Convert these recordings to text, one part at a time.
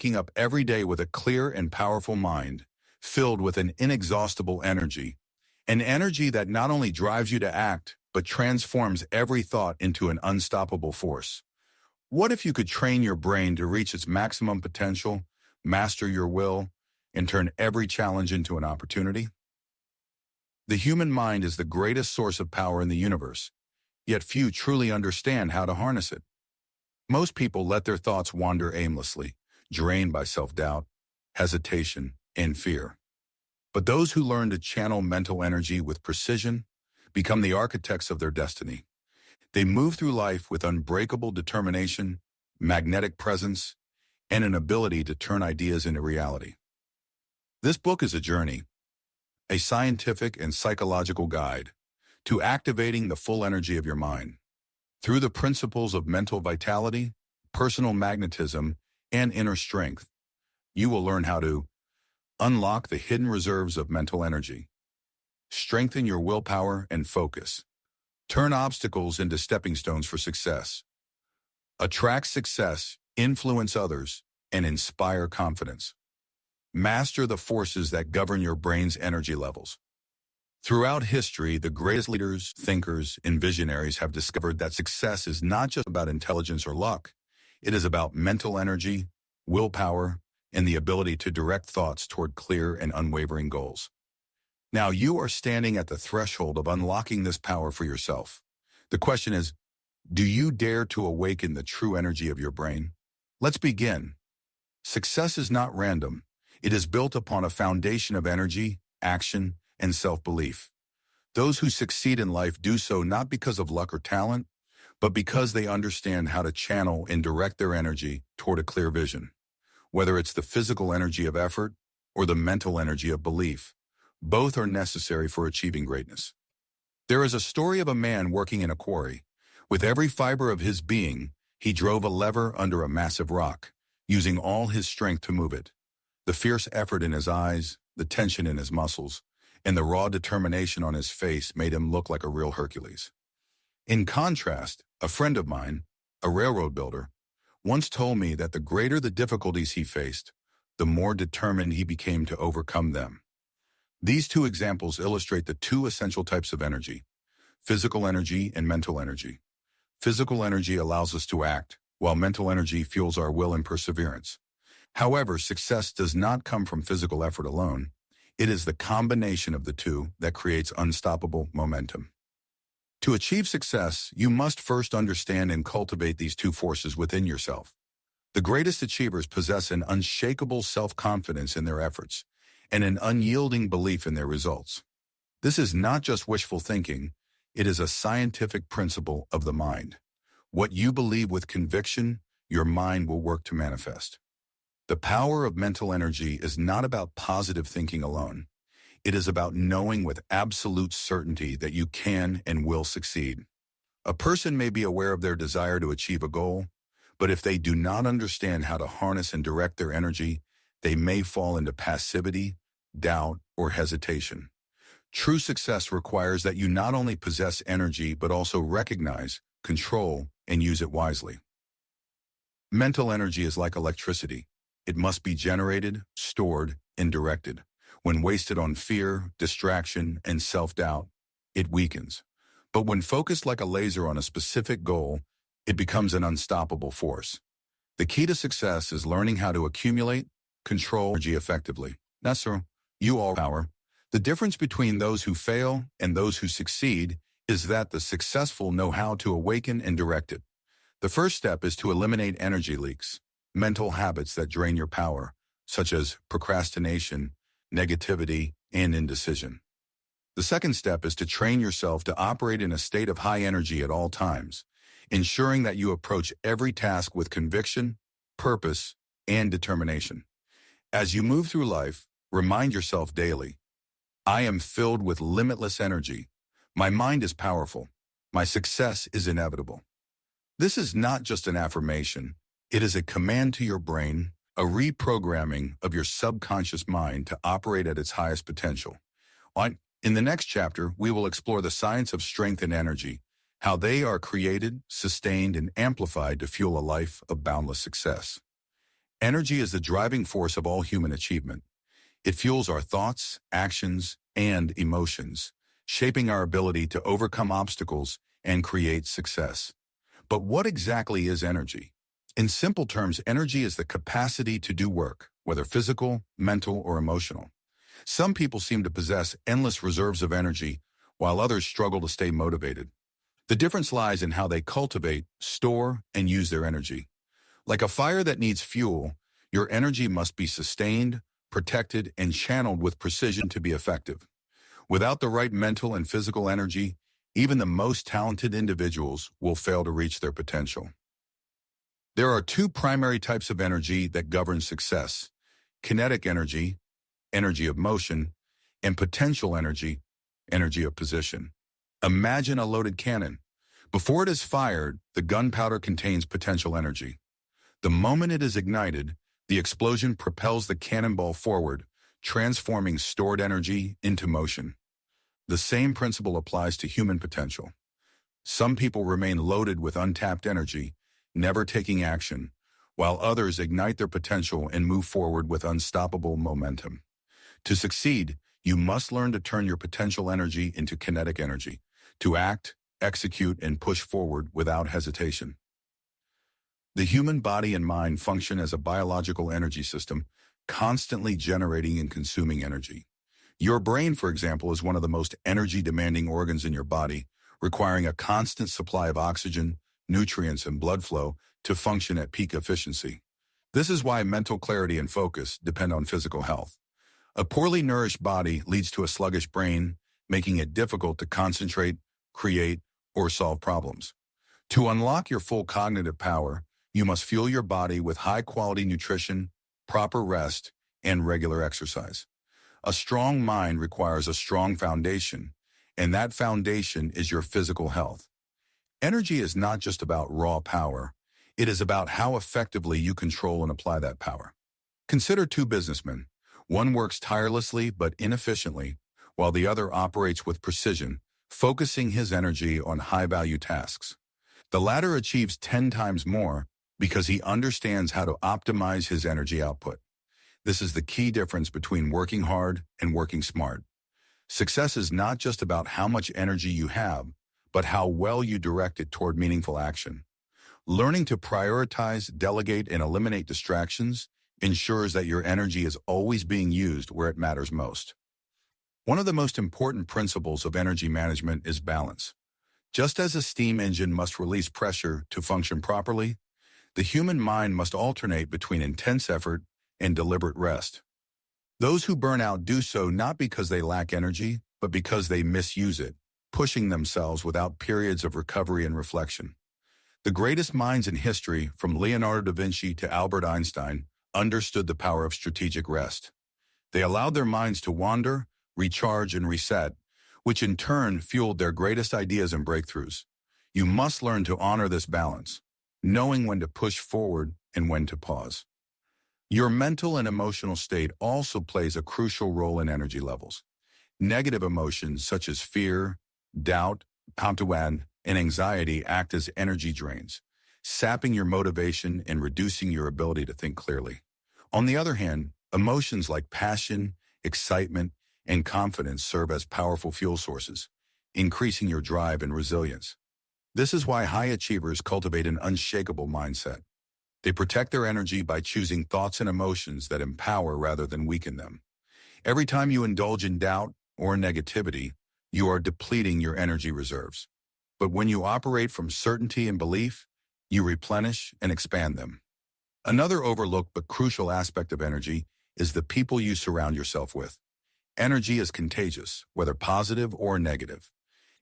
waking up every day with a clear and powerful mind, filled with an inexhaustible energy, an energy that not only drives you to act, but transforms every thought into an unstoppable force. What if you could train your brain to reach its maximum potential, master your will, and turn every challenge into an opportunity? The human mind is the greatest source of power in the universe, yet few truly understand how to harness it. Most people let their thoughts wander aimlessly, drained by self-doubt, hesitation, and fear. But those who learn to channel mental energy with precision become the architects of their destiny. They move through life with unbreakable determination, magnetic presence, and an ability to turn ideas into reality. This book is a journey, a scientific and psychological guide to activating the full energy of your mind. Through the principles of mental vitality, personal magnetism, and inner strength, you will learn how to unlock the hidden reserves of mental energy, strengthen your willpower and focus, turn obstacles into stepping stones for success, attract success, influence others, and inspire confidence. Master the forces that govern your brain's energy levels. Throughout history, the greatest leaders, thinkers, and visionaries have discovered that success is not just about intelligence or luck. It is about mental energy, willpower, and the ability to direct thoughts toward clear and unwavering goals. Now you are standing at the threshold of unlocking this power for yourself. The question is, do you dare to awaken the true energy of your brain? Let's begin. Success is not random. It is built upon a foundation of energy, action, and self-belief. Those who succeed in life do so not because of luck or talent, but because they understand how to channel and direct their energy toward a clear vision. Whether it's the physical energy of effort or the mental energy of belief, both are necessary for achieving greatness. There is a story of a man working in a quarry. With every fiber of his being, he drove a lever under a massive rock, using all his strength to move it. The fierce effort in his eyes, the tension in his muscles, and the raw determination on his face made him look like a real Hercules. In contrast, a friend of mine, a railroad builder, once told me that the greater the difficulties he faced, the more determined he became to overcome them. These two examples illustrate the two essential types of energy, physical energy and mental energy. Physical energy allows us to act, while mental energy fuels our will and perseverance. However, success does not come from physical effort alone. It is the combination of the two that creates unstoppable momentum. To achieve success, you must first understand and cultivate these two forces within yourself. The greatest achievers possess an unshakable self-confidence in their efforts and an unyielding belief in their results. This is not just wishful thinking, it is a scientific principle of the mind. What you believe with conviction, your mind will work to manifest. The power of mental energy is not about positive thinking alone. It is about knowing with absolute certainty that you can and will succeed. A person may be aware of their desire to achieve a goal, but if they do not understand how to harness and direct their energy, they may fall into passivity, doubt, or hesitation. True success requires that you not only possess energy, but also recognize, control, and use it wisely. Mental energy is like electricity. It must be generated, stored, and directed. When wasted on fear, distraction, and self-doubt, it weakens. But when focused like a laser on a specific goal, it becomes an unstoppable force. The key to success is learning how to accumulate, control energy effectively. That's you all power. The difference between those who fail and those who succeed is that the successful know how to awaken and direct it. The first step is to eliminate energy leaks, mental habits that drain your power, such as procrastination, negativity, and indecision. The second step is to train yourself to operate in a state of high energy at all times, ensuring that you approach every task with conviction, purpose, and determination. As you move through life, remind yourself daily, I am filled with limitless energy. My mind is powerful. My success is inevitable. This is not just an affirmation. It is a command to your brain, a reprogramming of your subconscious mind to operate at its highest potential. In the next chapter, we will explore the science of strength and energy, how they are created, sustained, and amplified to fuel a life of boundless success. Energy is the driving force of all human achievement. It fuels our thoughts, actions, and emotions, shaping our ability to overcome obstacles and create success. But what exactly is energy? In simple terms, energy is the capacity to do work, whether physical, mental, or emotional. Some people seem to possess endless reserves of energy, while others struggle to stay motivated. The difference lies in how they cultivate, store, and use their energy. Like a fire that needs fuel, your energy must be sustained, protected, and channeled with precision to be effective. Without the right mental and physical energy, even the most talented individuals will fail to reach their potential. There are two primary types of energy that govern success: kinetic energy, energy of motion, and potential energy, energy of position. Imagine a loaded cannon. Before it is fired, the gunpowder contains potential energy. The moment it is ignited, the explosion propels the cannonball forward, transforming stored energy into motion. The same principle applies to human potential. Some people remain loaded with untapped energy, never taking action, while others ignite their potential and move forward with unstoppable momentum. To succeed, you must learn to turn your potential energy into kinetic energy, to act, execute, and push forward without hesitation. The human body and mind function as a biological energy system, constantly generating and consuming energy. Your brain, for example, is one of the most energy-demanding organs in your body, requiring a constant supply of oxygen, nutrients, and blood flow to function at peak efficiency. This is why mental clarity and focus depend on physical health. A poorly nourished body leads to a sluggish brain, making it difficult to concentrate, create, or solve problems. To unlock your full cognitive power, you must fuel your body with high-quality nutrition, proper rest, and regular exercise. A strong mind requires a strong foundation, and that foundation is your physical health. Energy is not just about raw power. It is about how effectively you control and apply that power. Consider two businessmen. One works tirelessly but inefficiently, while the other operates with precision, focusing his energy on high-value tasks. The latter achieves 10 times more because he understands how to optimize his energy output. This is the key difference between working hard and working smart. Success is not just about how much energy you have, but how well you direct it toward meaningful action. Learning to prioritize, delegate, and eliminate distractions ensures that your energy is always being used where it matters most. One of the most important principles of energy management is balance. Just as a steam engine must release pressure to function properly, the human mind must alternate between intense effort and deliberate rest. Those who burn out do so not because they lack energy, but because they misuse it, pushing themselves without periods of recovery and reflection. The greatest minds in history, from Leonardo da Vinci to Albert Einstein, understood the power of strategic rest. They allowed their minds to wander, recharge, and reset, which in turn fueled their greatest ideas and breakthroughs. You must learn to honor this balance, knowing when to push forward and when to pause. Your mental and emotional state also plays a crucial role in energy levels. Negative emotions such as fear, doubt, pantuan, and anxiety act as energy drains, sapping your motivation and reducing your ability to think clearly. On the other hand, emotions like passion, excitement, and confidence serve as powerful fuel sources, increasing your drive and resilience. This is why high achievers cultivate an unshakable mindset. They protect their energy by choosing thoughts and emotions that empower rather than weaken them. Every time you indulge in doubt or negativity, you are depleting your energy reserves. But when you operate from certainty and belief, you replenish and expand them. Another overlooked but crucial aspect of energy is the people you surround yourself with. Energy is contagious, whether positive or negative.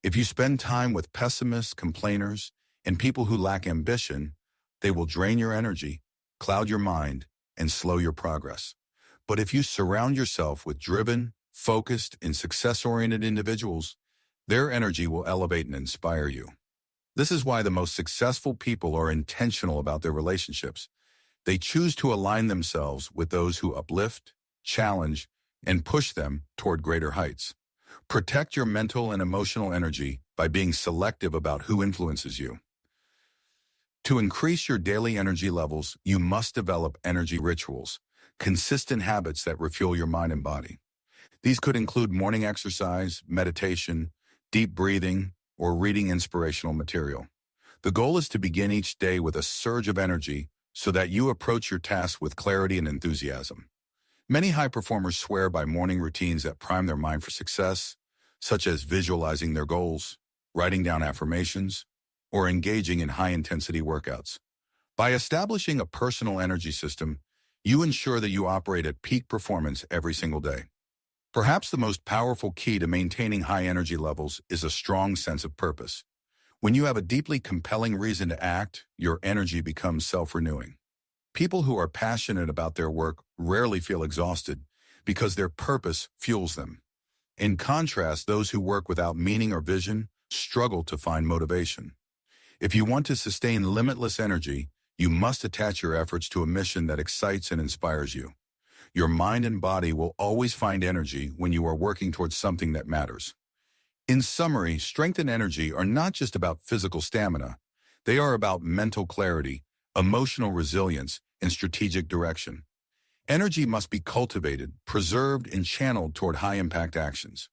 If you spend time with pessimists, complainers, and people who lack ambition, they will drain your energy, cloud your mind, and slow your progress. But if you surround yourself with driven, focused, and success-oriented individuals, their energy will elevate and inspire you. This is why the most successful people are intentional about their relationships. They choose to align themselves with those who uplift, challenge, and push them toward greater heights. Protect your mental and emotional energy by being selective about who influences you. To increase your daily energy levels, you must develop energy rituals, consistent habits that refuel your mind and body. These could include morning exercise, meditation, deep breathing, or reading inspirational material. The goal is to begin each day with a surge of energy so that you approach your task with clarity and enthusiasm. Many high performers swear by morning routines that prime their mind for success, such as visualizing their goals, writing down affirmations, or engaging in high-intensity workouts. By establishing a personal energy system, you ensure that you operate at peak performance every single day. Perhaps the most powerful key to maintaining high energy levels is a strong sense of purpose. When you have a deeply compelling reason to act, your energy becomes self-renewing. People who are passionate about their work rarely feel exhausted because their purpose fuels them. In contrast, those who work without meaning or vision struggle to find motivation. If you want to sustain limitless energy, you must attach your efforts to a mission that excites and inspires you. Your mind and body will always find energy when you are working towards something that matters. In summary, strength and energy are not just about physical stamina. They are about mental clarity, emotional resilience, and strategic direction. Energy must be cultivated, preserved, and channeled toward high-impact actions.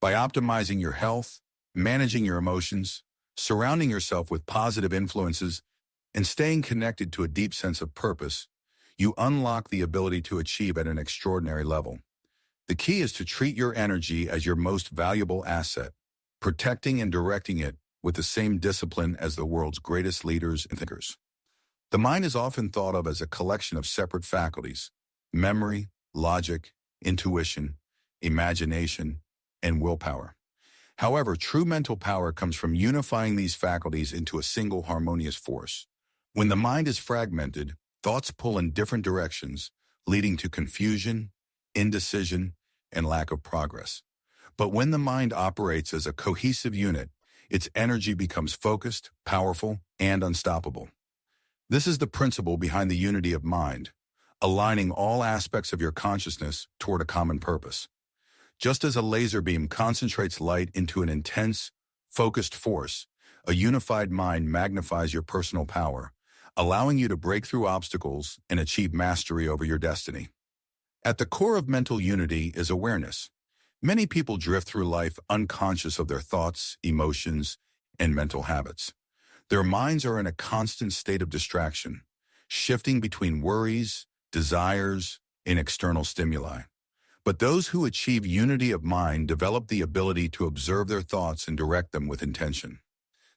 By optimizing your health, managing your emotions, surrounding yourself with positive influences, and staying connected to a deep sense of purpose, you unlock the ability to achieve at an extraordinary level. The key is to treat your energy as your most valuable asset, protecting and directing it with the same discipline as the world's greatest leaders and thinkers. The mind is often thought of as a collection of separate faculties: memory, logic, intuition, imagination, and willpower. However, true mental power comes from unifying these faculties into a single harmonious force. When the mind is fragmented, thoughts pull in different directions, leading to confusion, indecision, and lack of progress. But when the mind operates as a cohesive unit, its energy becomes focused, powerful, and unstoppable. This is the principle behind the unity of mind, aligning all aspects of your consciousness toward a common purpose. Just as a laser beam concentrates light into an intense, focused force, a unified mind magnifies your personal power, allowing you to break through obstacles and achieve mastery over your destiny. At the core of mental unity is awareness. Many people drift through life unconscious of their thoughts, emotions, and mental habits. Their minds are in a constant state of distraction, shifting between worries, desires, and external stimuli. But those who achieve unity of mind develop the ability to observe their thoughts and direct them with intention.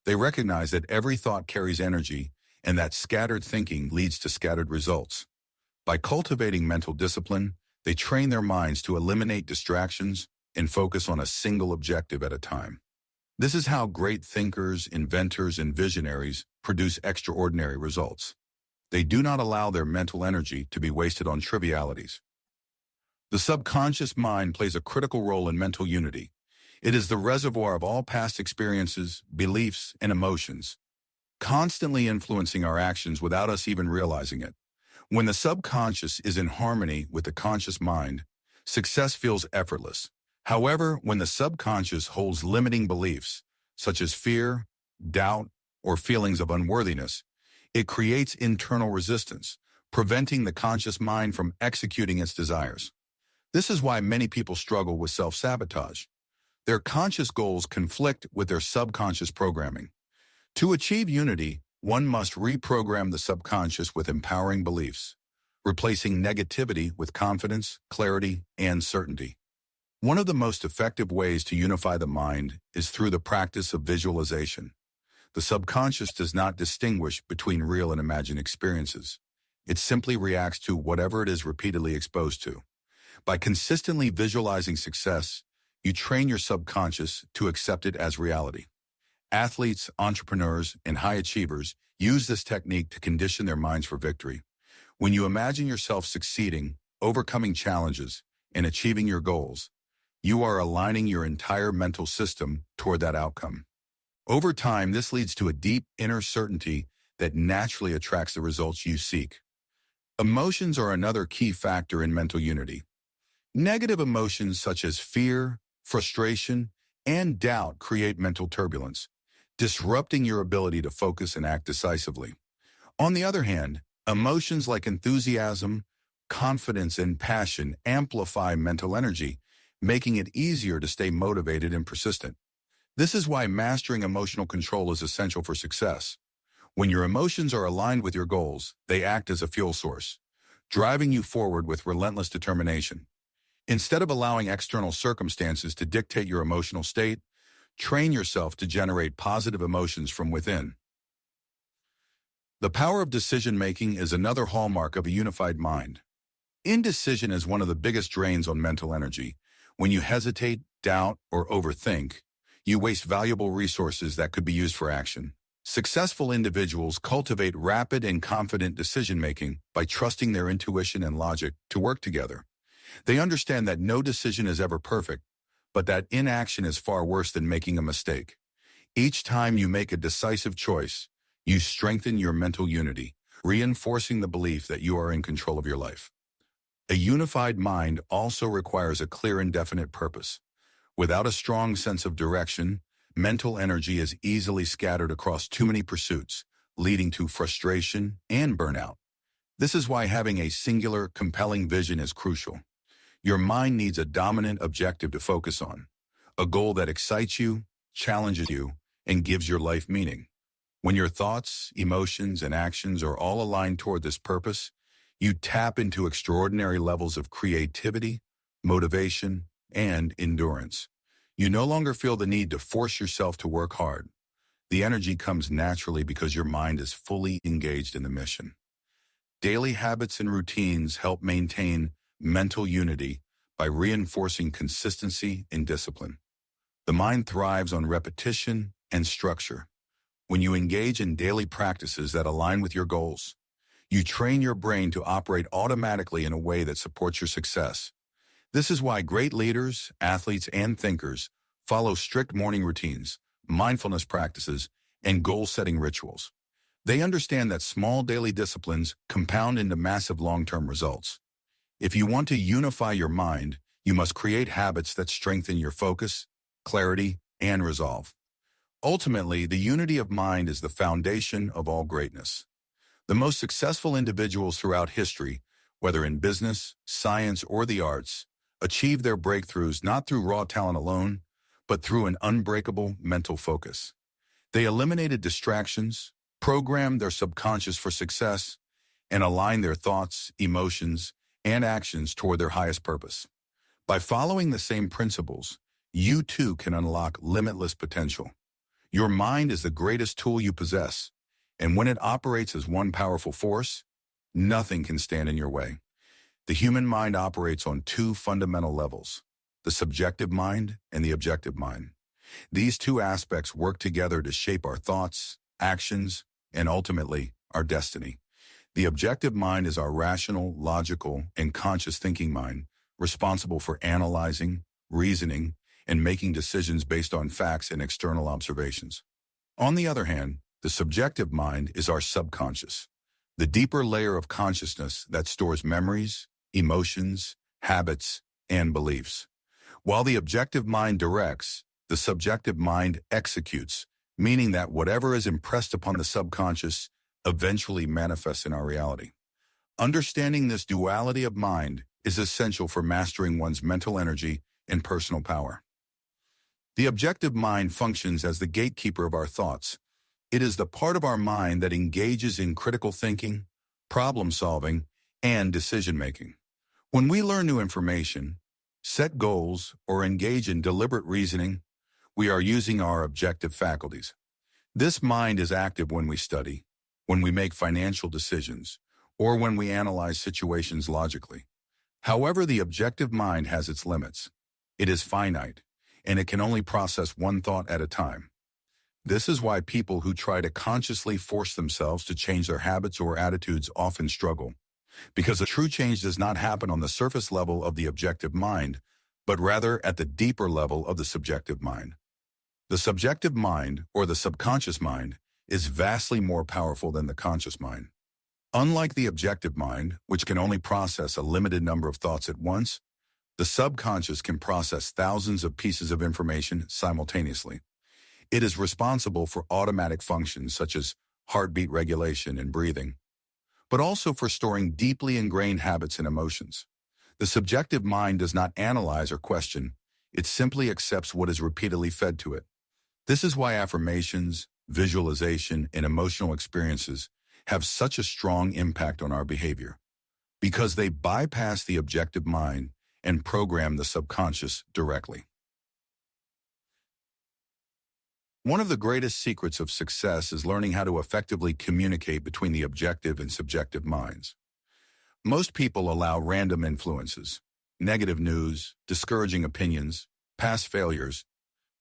They recognize that every thought carries energy and that scattered thinking leads to scattered results. By cultivating mental discipline, they train their minds to eliminate distractions and focus on a single objective at a time. This is how great thinkers, inventors, and visionaries produce extraordinary results. They do not allow their mental energy to be wasted on trivialities. The subconscious mind plays a critical role in mental unity. It is the reservoir of all past experiences, beliefs, and emotions, constantly influencing our actions without us even realizing it. When the subconscious is in harmony with the conscious mind, success feels effortless. However, when the subconscious holds limiting beliefs, such as fear, doubt, or feelings of unworthiness, it creates internal resistance, preventing the conscious mind from executing its desires. This is why many people struggle with self-sabotage. Their conscious goals conflict with their subconscious programming. To achieve unity, one must reprogram the subconscious with empowering beliefs, replacing negativity with confidence, clarity, and certainty. One of the most effective ways to unify the mind is through the practice of visualization. The subconscious does not distinguish between real and imagined experiences. It simply reacts to whatever it is repeatedly exposed to. By consistently visualizing success, you train your subconscious to accept it as reality. Athletes, entrepreneurs, and high achievers use this technique to condition their minds for victory. When you imagine yourself succeeding, overcoming challenges, and achieving your goals, you are aligning your entire mental system toward that outcome. Over time, this leads to a deep inner certainty that naturally attracts the results you seek. Emotions are another key factor in mental unity. Negative emotions such as fear, frustration, and doubt create mental turbulence, disrupting your ability to focus and act decisively. On the other hand, emotions like enthusiasm, confidence, and passion amplify mental energy, making it easier to stay motivated and persistent. This is why mastering emotional control is essential for success. When your emotions are aligned with your goals, they act as a fuel source, driving you forward with relentless determination. Instead of allowing external circumstances to dictate your emotional state, train yourself to generate positive emotions from within. The power of decision-making is another hallmark of a unified mind. Indecision is one of the biggest drains on mental energy. When you hesitate, doubt, or overthink, you waste valuable resources that could be used for action. Successful individuals cultivate rapid and confident decision-making by trusting their intuition and logic to work together. They understand that no decision is ever perfect, but that inaction is far worse than making a mistake. Each time you make a decisive choice, you strengthen your mental unity, reinforcing the belief that you are in control of your life. A unified mind also requires a clear and definite purpose. Without a strong sense of direction, mental energy is easily scattered across too many pursuits, leading to frustration and burnout. This is why having a singular, compelling vision is crucial. Your mind needs a dominant objective to focus on, a goal that excites you, challenges you, and gives your life meaning. When your thoughts, emotions, and actions are all aligned toward this purpose, you tap into extraordinary levels of creativity, motivation, and endurance. You no longer feel the need to force yourself to work hard. The energy comes naturally because your mind is fully engaged in the mission. Daily habits and routines help maintain mental unity by reinforcing consistency and discipline. The mind thrives on repetition and structure. When you engage in daily practices that align with your goals, you train your brain to operate automatically in a way that supports your success. This is why great leaders, athletes, and thinkers follow strict morning routines, mindfulness practices, and goal-setting rituals. They understand that small daily disciplines compound into massive long-term results. If you want to unify your mind, you must create habits that strengthen your focus, clarity, and resolve. Ultimately, the unity of mind is the foundation of all greatness. The most successful individuals throughout history, whether in business, science, or the arts, achieved their breakthroughs not through raw talent alone, but through an unbreakable mental focus. They eliminated distractions, programmed their subconscious for success, and aligned their thoughts, emotions, and actions toward their highest purpose. By following the same principles, you too can unlock limitless potential. Your mind is the greatest tool you possess, and when it operates as one powerful force, nothing can stand in your way. The human mind operates on two fundamental levels, the subjective mind and the objective mind. These two aspects work together to shape our thoughts, actions, and ultimately, our destiny. The objective mind is our rational, logical, and conscious thinking mind, responsible for analyzing, reasoning, and making decisions based on facts and external observations. On the other hand, the subjective mind is our subconscious, the deeper layer of consciousness that stores memories, emotions, habits, and beliefs. While the objective mind directs, the subjective mind executes, meaning that whatever is impressed upon the subconscious eventually manifests in our reality. Understanding this duality of mind is essential for mastering one's mental energy and personal power. The objective mind functions as the gatekeeper of our thoughts. It is the part of our mind that engages in critical thinking, problem-solving, and decision-making. When we learn new information, set goals, or engage in deliberate reasoning, we are using our objective faculties. This mind is active when we study, when we make financial decisions, or when we analyze situations logically. However, the objective mind has its limits. It is finite, and it can only process one thought at a time. This is why people who try to consciously force themselves to change their habits or attitudes often struggle, because a true change does not happen on the surface level of the objective mind, but rather at the deeper level of the subjective mind. The subjective mind, or the subconscious mind, is vastly more powerful than the conscious mind. Unlike the objective mind, which can only process a limited number of thoughts at once, the subconscious can process thousands of pieces of information simultaneously. It is responsible for automatic functions such as heartbeat regulation, and breathing, but also for storing deeply ingrained habits and emotions. The subjective mind does not analyze or question, it simply accepts what is repeatedly fed to it. This is why affirmations, visualization, and emotional experiences have such a strong impact on our behavior, because they bypass the objective mind and program the subconscious directly. One of the greatest secrets of success is learning how to effectively communicate between the objective and subjective minds. Most people allow random influences, negative news, discouraging opinions, past failures,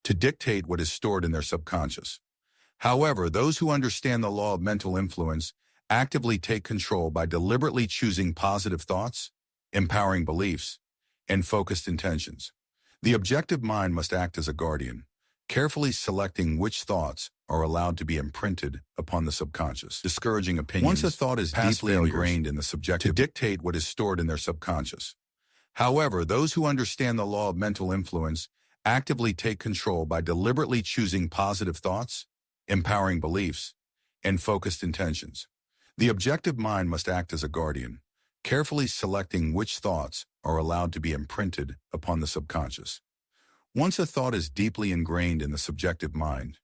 to dictate what is stored in their subconscious. However, those who understand the law of mental influence actively take control by deliberately choosing positive thoughts, empowering beliefs, and focused intentions. The objective mind must act as a guardian, carefully selecting which thoughts are allowed to be imprinted upon the subconscious. Discouraging opinions. Once a thought is deeply ingrained in the subjective, to dictate what is stored in their subconscious. However, those who understand the law of mental influence actively take control by deliberately choosing positive thoughts, empowering beliefs, and focused intentions. The objective mind must act as a guardian, carefully selecting which thoughts are allowed to be imprinted upon the subconscious. Once a thought is deeply ingrained in the subjective mind,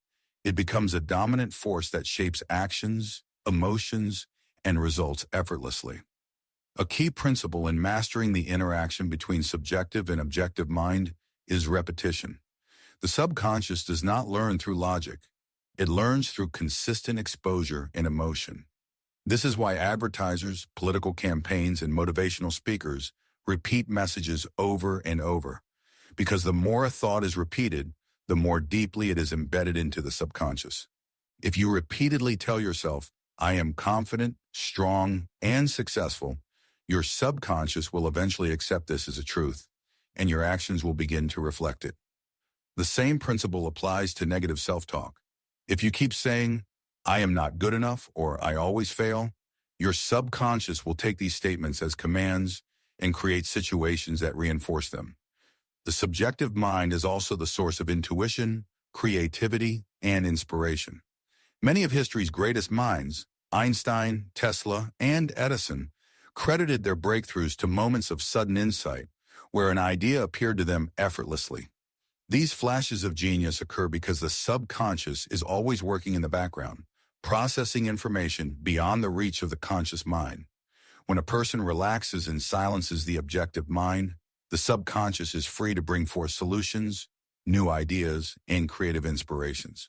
it becomes a dominant force that shapes actions, emotions, and results effortlessly. A key principle in mastering the interaction between subjective and objective mind is repetition. The subconscious does not learn through logic. It learns through consistent exposure and emotion. This is why advertisers, political campaigns, and motivational speakers repeat messages over and over, because the more a thought is repeated, the more deeply it is embedded into the subconscious. If you repeatedly tell yourself, "I am confident, strong, and successful," your subconscious will eventually accept this as a truth, and your actions will begin to reflect it. The same principle applies to negative self-talk. If you keep saying, "I am not good enough," or "I always fail," your subconscious will take these statements as commands and create situations that reinforce them. The subjective mind is also the source of intuition, creativity, and inspiration. Many of history's greatest minds, Einstein, Tesla, and Edison, credited their breakthroughs to moments of sudden insight, where an idea appeared to them effortlessly. These flashes of genius occur because the subconscious is always working in the background, processing information beyond the reach of the conscious mind. When a person relaxes and silences the objective mind, the subconscious is free to bring forth solutions, new ideas, and creative inspirations.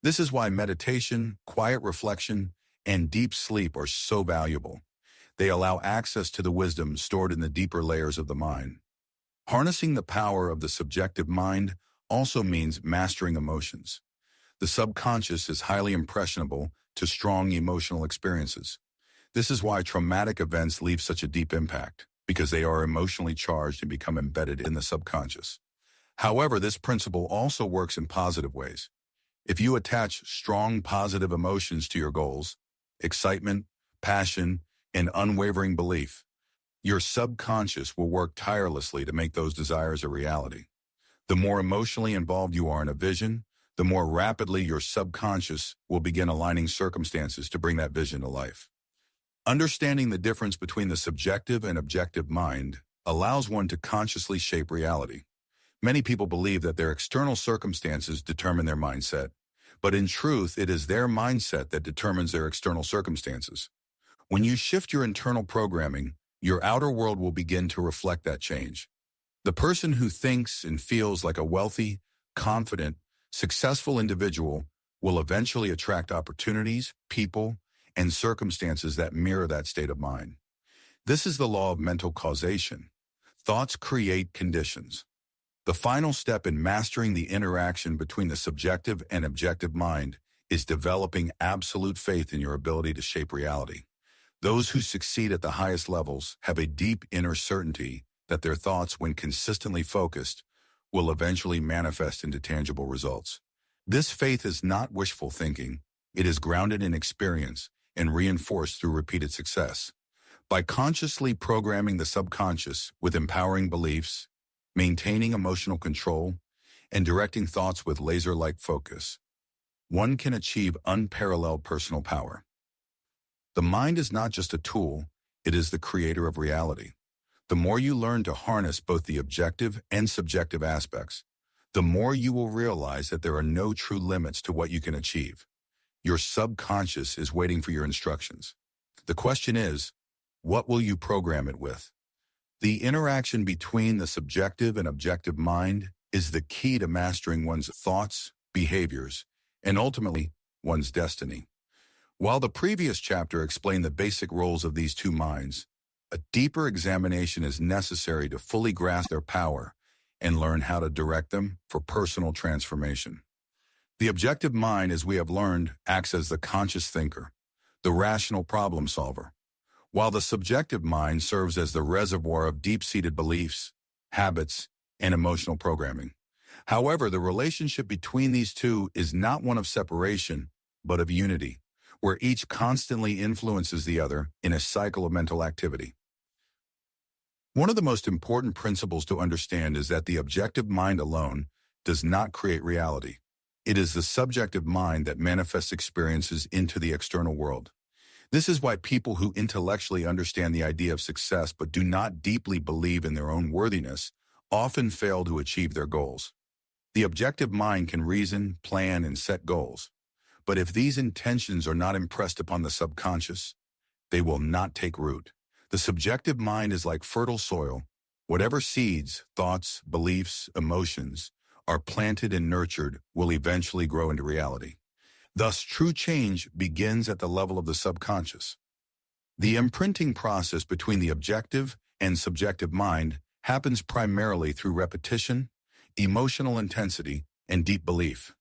This is why meditation, quiet reflection, and deep sleep are so valuable. They allow access to the wisdom stored in the deeper layers of the mind. Harnessing the power of the subjective mind also means mastering emotions. The subconscious is highly impressionable to strong emotional experiences. This is why traumatic events leave such a deep impact, because they are emotionally charged and become embedded in the subconscious. However, this principle also works in positive ways. If you attach strong positive emotions to your goals, excitement, passion, and unwavering belief, your subconscious will work tirelessly to make those desires a reality. The more emotionally involved you are in a vision, the more rapidly your subconscious will begin aligning circumstances to bring that vision to life. Understanding the difference between the subjective and objective mind allows one to consciously shape reality. Many people believe that their external circumstances determine their mindset, but in truth, it is their mindset that determines their external circumstances. When you shift your internal programming, your outer world will begin to reflect that change. The person who thinks and feels like a wealthy, confident, successful individual will eventually attract opportunities, people, and circumstances that mirror that state of mind. This is the law of mental causation. Thoughts create conditions. The final step in mastering the interaction between the subjective and objective mind is developing absolute faith in your ability to shape reality. Those who succeed at the highest levels have a deep inner certainty that their thoughts, when consistently focused, will eventually manifest into tangible results. This faith is not wishful thinking. It is grounded in experience and reinforced through repeated success. By consciously programming the subconscious with empowering beliefs, maintaining emotional control, and directing thoughts with laser-like focus, one can achieve unparalleled personal power. The mind is not just a tool, it is the creator of reality. The more you learn to harness both the objective and subjective aspects, the more you will realize that there are no true limits to what you can achieve. Your subconscious is waiting for your instructions. The question is, what will you program it with? The interaction between the subjective and objective mind is the key to mastering one's thoughts, behaviors, and ultimately, one's destiny. While the previous chapter explained the basic roles of these two minds, a deeper examination is necessary to fully grasp their power and learn how to direct them for personal transformation. The objective mind, as we have learned, acts as the conscious thinker, the rational problem solver, while the subjective mind serves as the reservoir of deep-seated beliefs, habits, and emotional programming. However, the relationship between these two is not one of separation, but of unity, where each constantly influences the other in a cycle of mental activity. One of the most important principles to understand is that the objective mind alone does not create reality. It is the subjective mind that manifests experiences into the external world. This is why people who intellectually understand the idea of success but do not deeply believe in their own worthiness often fail to achieve their goals. The objective mind can reason, plan, and set goals. But if these intentions are not impressed upon the subconscious, they will not take root. The subjective mind is like fertile soil. Whatever seeds, thoughts, beliefs, emotions are planted and nurtured will eventually grow into reality. Thus, true change begins at the level of the subconscious. The imprinting process between the objective and subjective mind happens primarily through repetition, emotional intensity, and deep belief.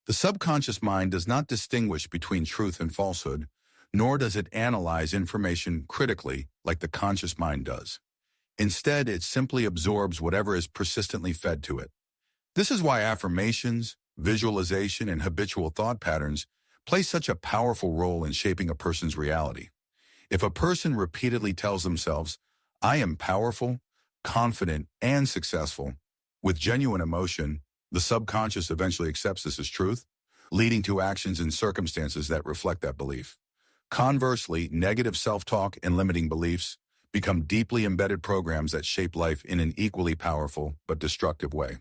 The subconscious mind does not distinguish between truth and falsehood, nor does it analyze information critically like the conscious mind does. Instead, it simply absorbs whatever is persistently fed to it. This is why affirmations, visualization, and habitual thought patterns play such a powerful role in shaping a person's reality. If a person repeatedly tells themselves, "I am powerful, confident, and successful," with genuine emotion, the subconscious eventually accepts this as truth, leading to actions and circumstances that reflect that belief. Conversely, negative self-talk and limiting beliefs become deeply embedded programs that shape life in an equally powerful but destructive way.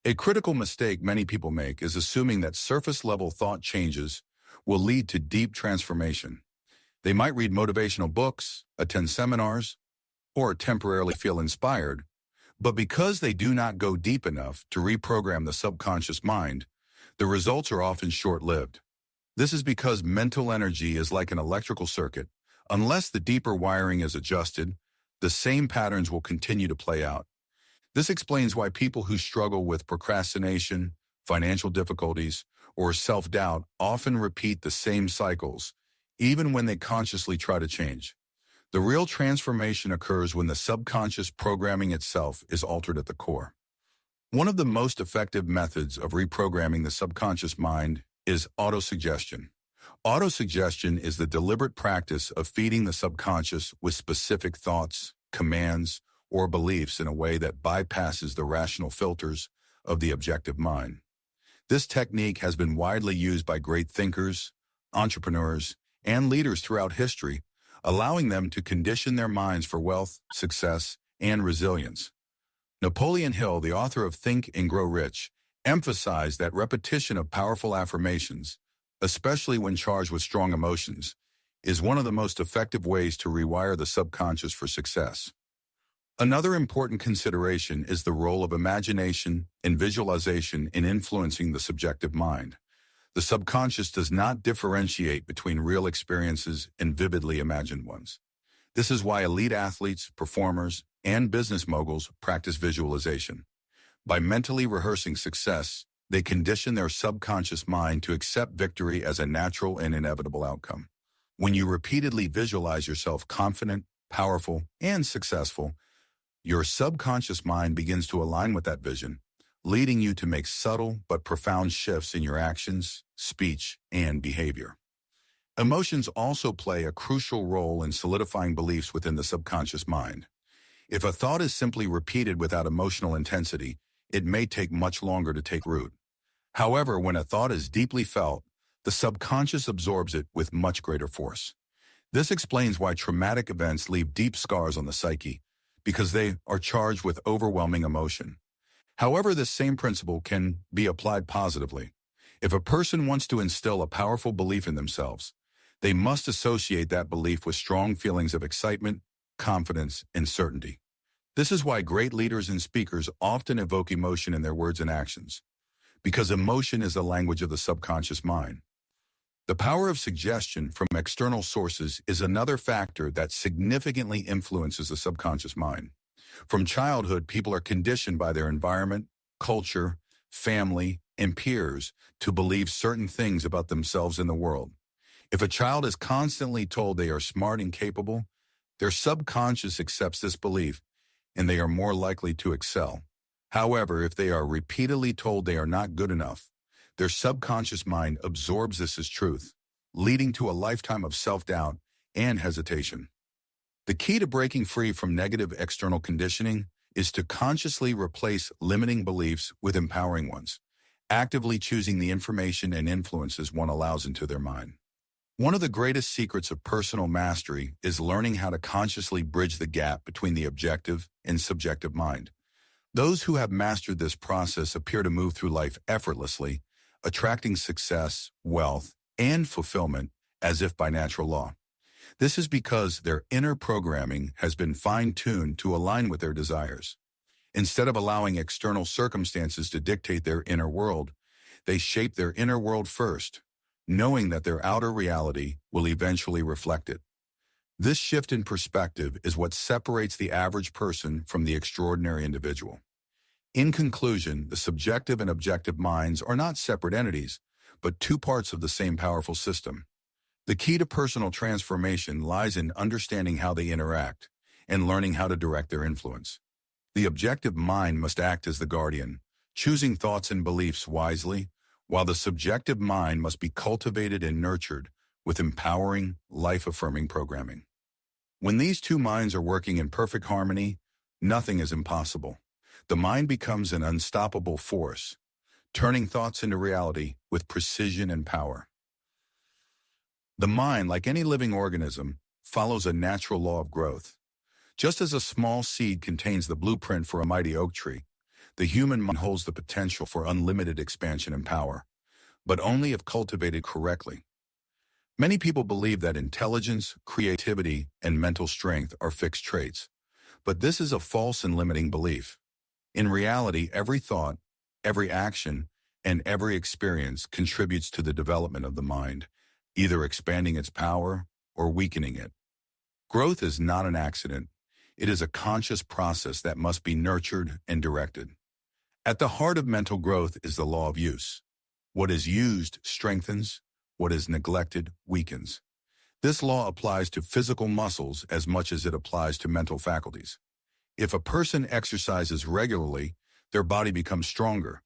A critical mistake many people make is assuming that surface-level thought changes will lead to deep transformation. They might read motivational books, attend seminars, or temporarily feel inspired, but because they do not go deep enough to reprogram the subconscious mind, the results are often short-lived. This is because mental energy is like an electrical circuit. Unless the deeper wiring is adjusted, the same patterns will continue to play out. This explains why people who struggle with procrastination, financial difficulties, or self-doubt often repeat the same cycles, even when they consciously try to change. The real transformation occurs when the subconscious programming itself is altered at the core. One of the most effective methods of reprogramming the subconscious mind is autosuggestion. Autosuggestion is the deliberate practice of feeding the subconscious with specific thoughts, commands, or beliefs in a way that bypasses the rational filters of the objective mind. This technique has been widely used by great thinkers, entrepreneurs, and leaders throughout history, allowing them to condition their minds for wealth, success, and resilience. Napoleon Hill, the author of Think and Grow Rich, emphasized that repetition of powerful affirmations, especially when charged with strong emotions, is one of the most effective ways to rewire the subconscious for success. Another important consideration is the role of imagination and visualization in influencing the subjective mind. The subconscious does not differentiate between real experiences and vividly imagined ones. This is why elite athletes, performers, and business moguls practice visualization. By mentally rehearsing success, they condition their subconscious mind to accept victory as a natural and inevitable outcome. When you repeatedly visualize yourself confident, powerful, and successful, your subconscious mind begins to align with that vision, leading you to make subtle but profound shifts in your actions, speech, and behavior. Emotions also play a crucial role in solidifying beliefs within the subconscious mind. If a thought is simply repeated without emotional intensity, it may take much longer to take root. However, when a thought is deeply felt, the subconscious absorbs it with much greater force. This explains why traumatic events leave deep scars on the psyche, because they are charged with overwhelming emotion. However, this same principle can be applied positively. If a person wants to instill a powerful belief in themselves, they must associate that belief with strong feelings of excitement, confidence, and certainty. This is why great leaders and speakers often evoke emotion in their words and actions, because emotion is the language of the subconscious mind. The power of suggestion from external sources is another factor that significantly influences the subconscious mind. From childhood, people are conditioned by their environment, culture, family, and peers to believe certain things about themselves and the world. If a child is constantly told they are smart and capable, their subconscious accepts this belief and they are more likely to excel. However, if they are repeatedly told they are not good enough, their subconscious mind absorbs this as truth, leading to a lifetime of self-doubt and hesitation. The key to breaking free from negative external conditioning is to consciously replace limiting beliefs with empowering ones, actively choosing the information and influences one allows into their mind. One of the greatest secrets of personal mastery is learning how to consciously bridge the gap between the objective and subjective mind. Those who have mastered this process appear to move through life effortlessly, attracting success, wealth, and fulfillment as if by natural law. This is because their inner programming has been fine-tuned to align with their desires. Instead of allowing external circumstances to dictate their inner world, they shape their inner world first, knowing that their outer reality will eventually reflect it. This shift in perspective is what separates the average person from the extraordinary individual. In conclusion, the subjective and objective minds are not separate entities, but two parts of the same powerful system. The key to personal transformation lies in understanding how they interact and learning how to direct their influence. The objective mind must act as the guardian, choosing thoughts and beliefs wisely, while the subjective mind must be cultivated and nurtured with empowering, life-affirming programming. When these two minds are working in perfect harmony, nothing is impossible. The mind becomes an unstoppable force, turning thoughts into reality with precision and power. The mind, like any living organism, follows a natural law of growth. Just as a small seed contains the blueprint for a mighty oak tree, the human mind holds the potential for unlimited expansion and power, but only if cultivated correctly. Many people believe that intelligence, creativity, and mental strength are fixed traits, but this is a false and limiting belief. In reality, every thought, every action, and every experience contributes to the development of the mind, either expanding its power or weakening it. Growth is not an accident. It is a conscious process that must be nurtured and directed. At the heart of mental growth is the law of use. What is used strengthens, what is neglected weakens. This law applies to physical muscles as much as it applies to mental faculties. If a person exercises regularly, their body becomes stronger.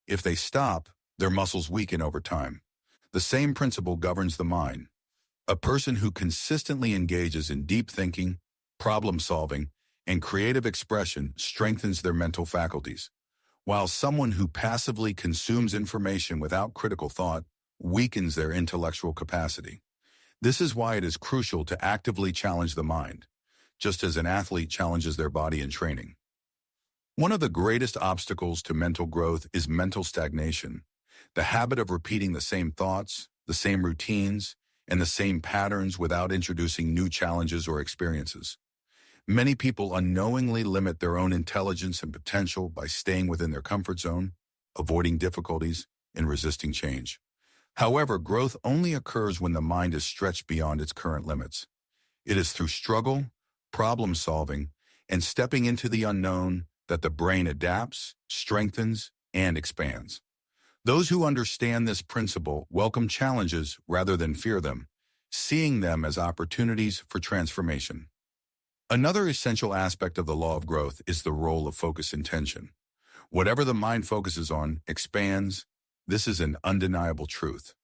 If they stop, their muscles weaken over time. The same principle governs the mind. A person who consistently engages in deep thinking, problem-solving, and creative expression strengthens their mental faculties, while someone who passively consumes information without critical thought weakens their intellectual capacity. This is why it is crucial to actively challenge the mind, just as an athlete challenges their body in training. One of the greatest obstacles to mental growth is mental stagnation, the habit of repeating the same thoughts, the same routines, and the same patterns without introducing new challenges or experiences. Many people unknowingly limit their own intelligence and potential by staying within their comfort zone, avoiding difficulties, and resisting change. However, growth only occurs when the mind is stretched beyond its current limits. It is through struggle, problem-solving, and stepping into the unknown that the brain adapts, strengthens, and expands. Those who understand this principle welcome challenges rather than fear them, seeing them as opportunities for transformation. Another essential aspect of the law of growth is the role of focus intention. Whatever the mind focuses on expands. This is an undeniable truth.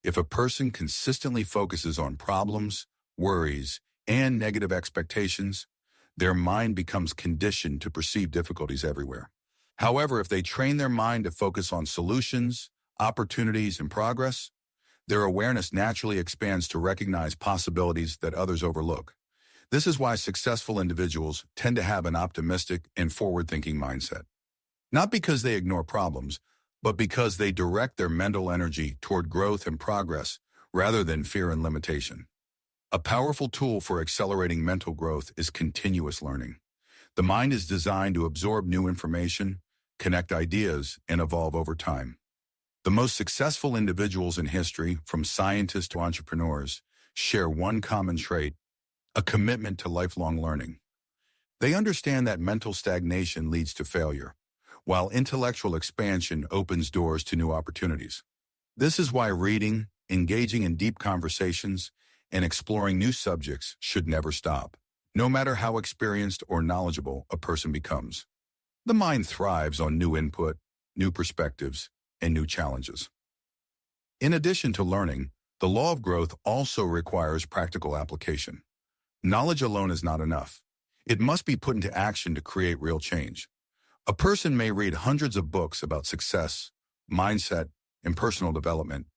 If a person consistently focuses on problems, worries, and negative expectations, their mind becomes conditioned to perceive difficulties everywhere. However, if they train their mind to focus on solutions, opportunities, and progress, their awareness naturally expands to recognize possibilities that others overlook. This is why successful individuals tend to have an optimistic and forward-thinking mindset. Not because they ignore problems, but because they direct their mental energy toward growth and progress rather than fear and limitation. A powerful tool for accelerating mental growth is continuous learning. The mind is designed to absorb new information, connect ideas, and evolve over time. The most successful individuals in history, from scientists to entrepreneurs, share one common trait: a commitment to lifelong learning. They understand that mental stagnation leads to failure, while intellectual expansion opens doors to new opportunities. This is why reading, engaging in deep conversations, and exploring new subjects should never stop, no matter how experienced or knowledgeable a person becomes. The mind thrives on new input, new perspectives, and new challenges. In addition to learning, the law of growth also requires practical application. Knowledge alone is not enough. It must be put into action to create real change. A person may read hundreds of books about success, mindset, and personal development,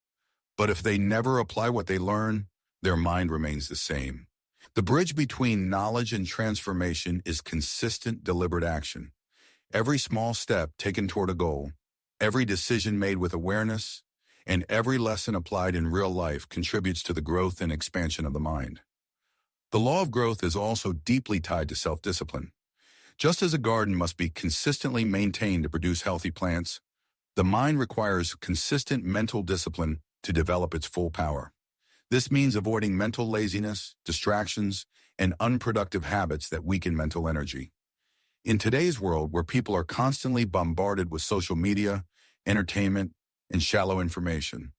but if they never apply what they learn, their mind remains the same. The bridge between knowledge and transformation is consistent, deliberate action. Every small step taken toward a goal, every decision made with awareness, and every lesson applied in real life contributes to the growth and expansion of the mind. The law of growth is also deeply tied to self-discipline. Just as a garden must be consistently maintained to produce healthy plants, the mind requires consistent mental discipline to develop its full power. This means avoiding mental laziness, distractions, and unproductive habits that weaken mental energy. In today's world, where people are constantly bombarded with social media, entertainment, and shallow information,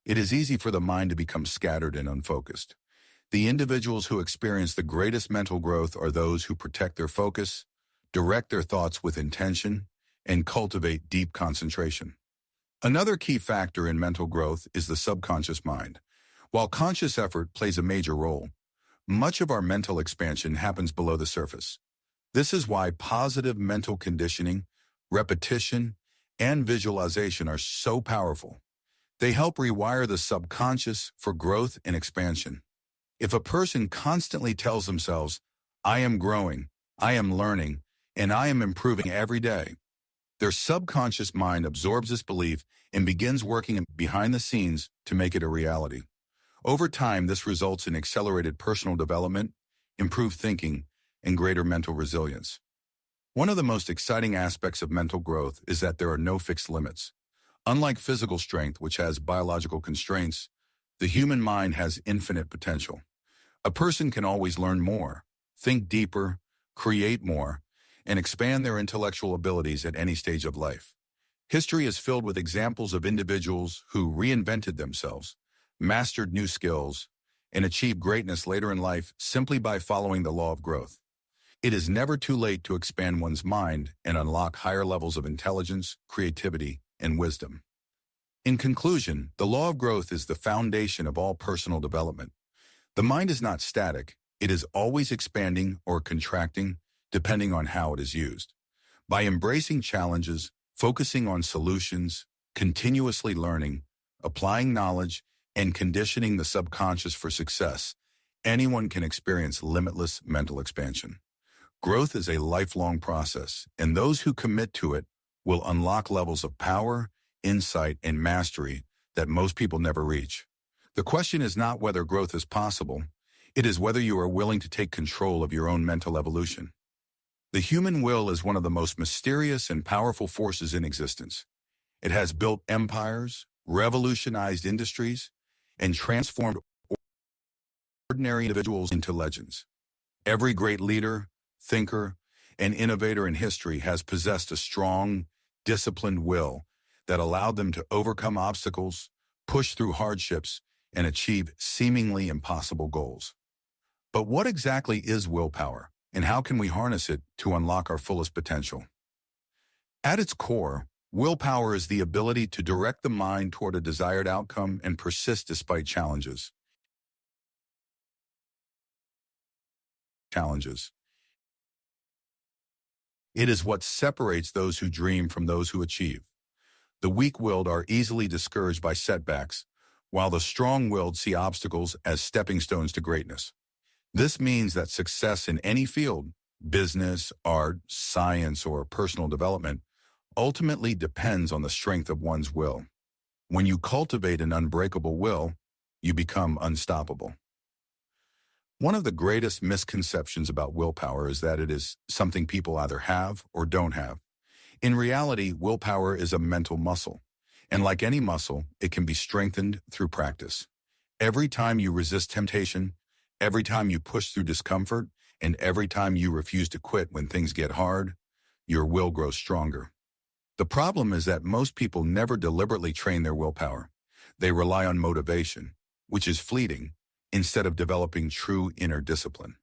it is easy for the mind to become scattered and unfocused. The individuals who experience the greatest mental growth are those who protect their focus, direct their thoughts with intention, and cultivate deep concentration. Another key factor in mental growth is the subconscious mind. While conscious effort plays a major role, much of our mental expansion happens below the surface. This is why positive mental conditioning, repetition, and visualization are so powerful. They help rewire the subconscious for growth and expansion. If a person constantly tells themselves, "I am growing, I am learning, and I am improving every day," their subconscious mind absorbs this belief and begins working behind the scenes to make it a reality. Over time, this results in accelerated personal development, improved thinking, and greater mental resilience. One of the most exciting aspects of mental growth is that there are no fixed limits. Unlike physical strength, which has biological constraints, the human mind has infinite potential. A person can always learn more, think deeper, create more, and expand their intellectual abilities at any stage of life. History is filled with examples of individuals who reinvented themselves, mastered new skills, and achieved greatness later in life simply by following the law of growth. It is never too late to expand one's mind and unlock higher levels of intelligence, creativity, and wisdom. In conclusion, the law of growth is the foundation of all personal development. The mind is not static. It is always expanding or contracting, depending on how it is used. By embracing challenges, focusing on solutions, continuously learning, applying knowledge, and conditioning the subconscious for success, anyone can experience limitless mental expansion. Growth is a lifelong process, and those who commit to it will unlock levels of power, insight, and mastery that most people never reach. The question is not whether growth is possible, it is whether you are willing to take control of your own mental evolution. The human will is one of the most mysterious and powerful forces in existence. It has built empires, revolutionized industries, and transformed ordinary individuals into legends. Every great leader, thinker, and innovator in history has possessed a strong, disciplined will that allowed them to overcome obstacles, push through hardships, and achieve seemingly impossible goals. But what exactly is willpower, and how can we harness it to unlock our fullest potential? At its core, willpower is the ability to direct the mind toward a desired outcome and persist despite challenges. It is what separates those who dream from those who achieve. The weak-willed are easily discouraged by setbacks, while the strong-willed see obstacles as stepping stones to greatness. This means that success in any field, business, art, science, or personal development, ultimately depends on the strength of one's will. When you cultivate an unbreakable will, you become unstoppable. One of the greatest misconceptions about willpower is that it is something people either have or don't have. In reality, willpower is a mental muscle, and like any muscle, it can be strengthened through practice. Every time you resist temptation, every time you push through discomfort, and every time you refuse to quit when things get hard, your will grows stronger. The problem is that most people never deliberately train their willpower. They rely on motivation, which is fleeting, instead of developing true inner discipline.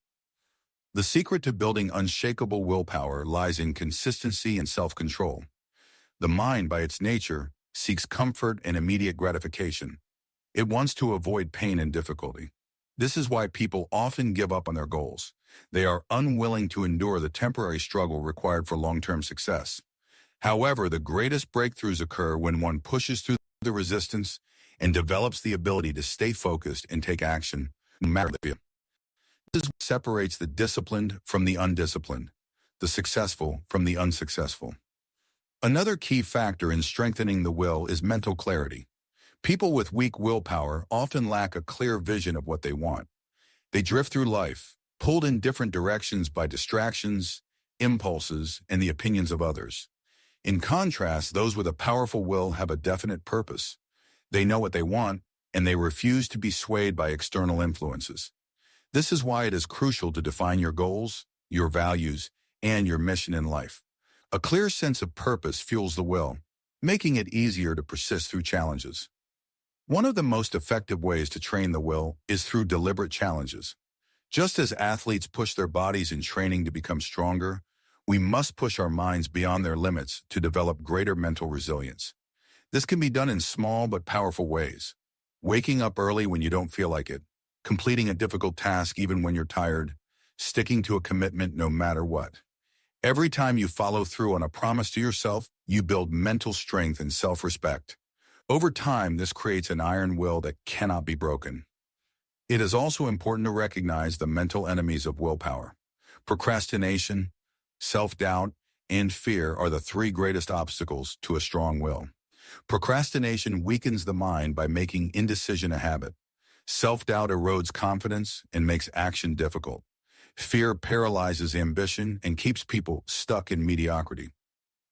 The secret to building unshakable willpower lies in consistency and self-control. The mind, by its nature, seeks comfort and immediate gratification. It wants to avoid pain and difficulty. This is why people often give up on their goals. They are unwilling to endure the temporary struggle required for long-term success. However, the greatest breakthroughs occur when one pushes through the resistance and develops the ability to stay focused and take action, no matter the fear. This is what separates the disciplined from the undisciplined, the successful from the unsuccessful. Another key factor in strengthening the will is mental clarity. People with weak willpower often lack a clear vision of what they want. They drift through life, pulled in different directions by distractions, impulses, and the opinions of others. In contrast, those with a powerful will have a definite purpose. They know what they want, and they refuse to be swayed by external influences. This is why it is crucial to define your goals, your values, and your mission in life. A clear sense of purpose fuels the will, making it easier to persist through challenges. One of the most effective ways to train the will is through deliberate challenges. Just as athletes push their bodies in training to become stronger, we must push our minds beyond their limits to develop greater mental resilience. This can be done in small but powerful ways. Waking up early when you don't feel like it, completing a difficult task even when you're tired, sticking to a commitment no matter what. Every time you follow through on a promise to yourself, you build mental strength and self-respect. Over time, this creates an iron will that cannot be broken. It is also important to recognize the mental enemies of willpower. Procrastination, self-doubt, and fear are the three greatest obstacles to a strong will. Procrastination weakens the mind by making indecision a habit. Self-doubt erodes confidence and makes action difficult. Fear paralyzes ambition and keeps people stuck in mediocrity.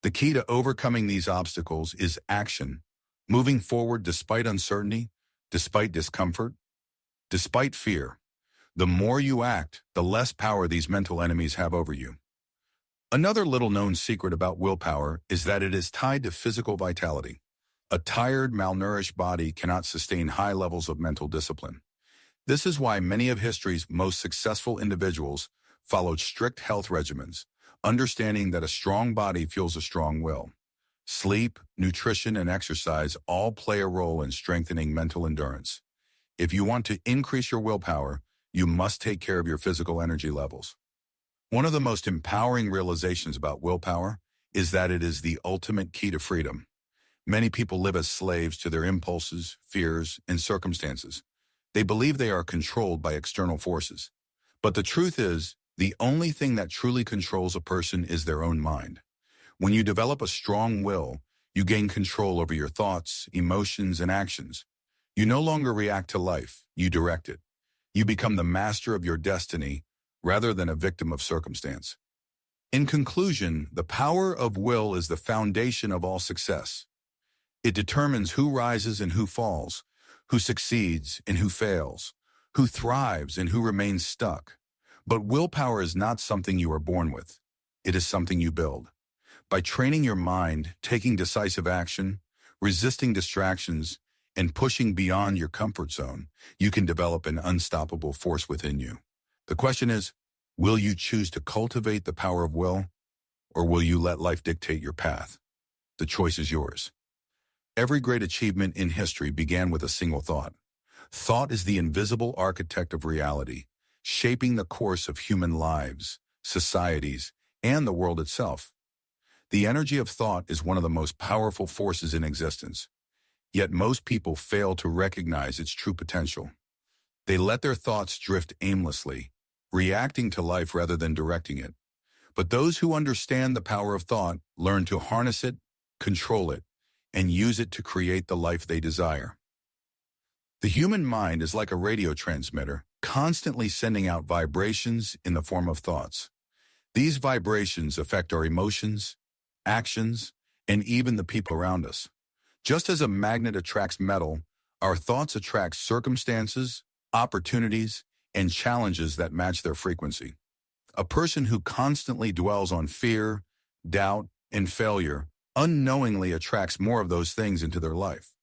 The key to overcoming these obstacles is action, moving forward despite uncertainty, despite discomfort, despite fear. The more you act, the less power these mental enemies have over you. Another little-known secret about willpower is that it is tied to physical vitality. A tired, malnourished body cannot sustain high levels of mental discipline. This is why many of history's most successful individuals followed strict health regimens, understanding that a strong body fuels a strong will. Sleep, nutrition, and exercise all play a role in strengthening mental endurance. If you want to increase your willpower, you must take care of your physical energy levels. One of the most empowering realizations about willpower is that it is the ultimate key to freedom. Many people live as slaves to their impulses, fears, and circumstances. They believe they are controlled by external forces. But the truth is, the only thing that truly controls a person is their own mind. When you develop a strong will, you gain control over your thoughts, emotions, and actions. You no longer react to life, you direct it. You become the master of your destiny rather than a victim of circumstance. In conclusion, the power of will is the foundation of all success. It determines who rises and who falls, who succeeds and who fails, who thrives and who remains stuck. But willpower is not something you are born with. It is something you build. By training your mind, taking decisive action, resisting distractions, and pushing beyond your comfort zone, you can develop an unstoppable force within you. The question is, will you choose to cultivate the power of will, or will you let life dictate your path? The choice is yours. Every great achievement in history began with a single thought. Thought is the invisible architect of reality, shaping the course of human lives, societies, and the world itself. The energy of thought is one of the most powerful forces in existence, yet most people fail to recognize its true potential. They let their thoughts drift aimlessly, reacting to life rather than directing it. But those who understand the power of thought learn to harness it, control it, and use it to create the life they desire. The human mind is like a radio transmitter, constantly sending out vibrations in the form of thoughts. These vibrations affect our emotions, actions, and even the people around us. Just as a magnet attracts metal, our thoughts attract circumstances, opportunities, and challenges that match their frequency. A person who constantly dwells on fear, doubt, and failure unknowingly attracts more of those things into their life.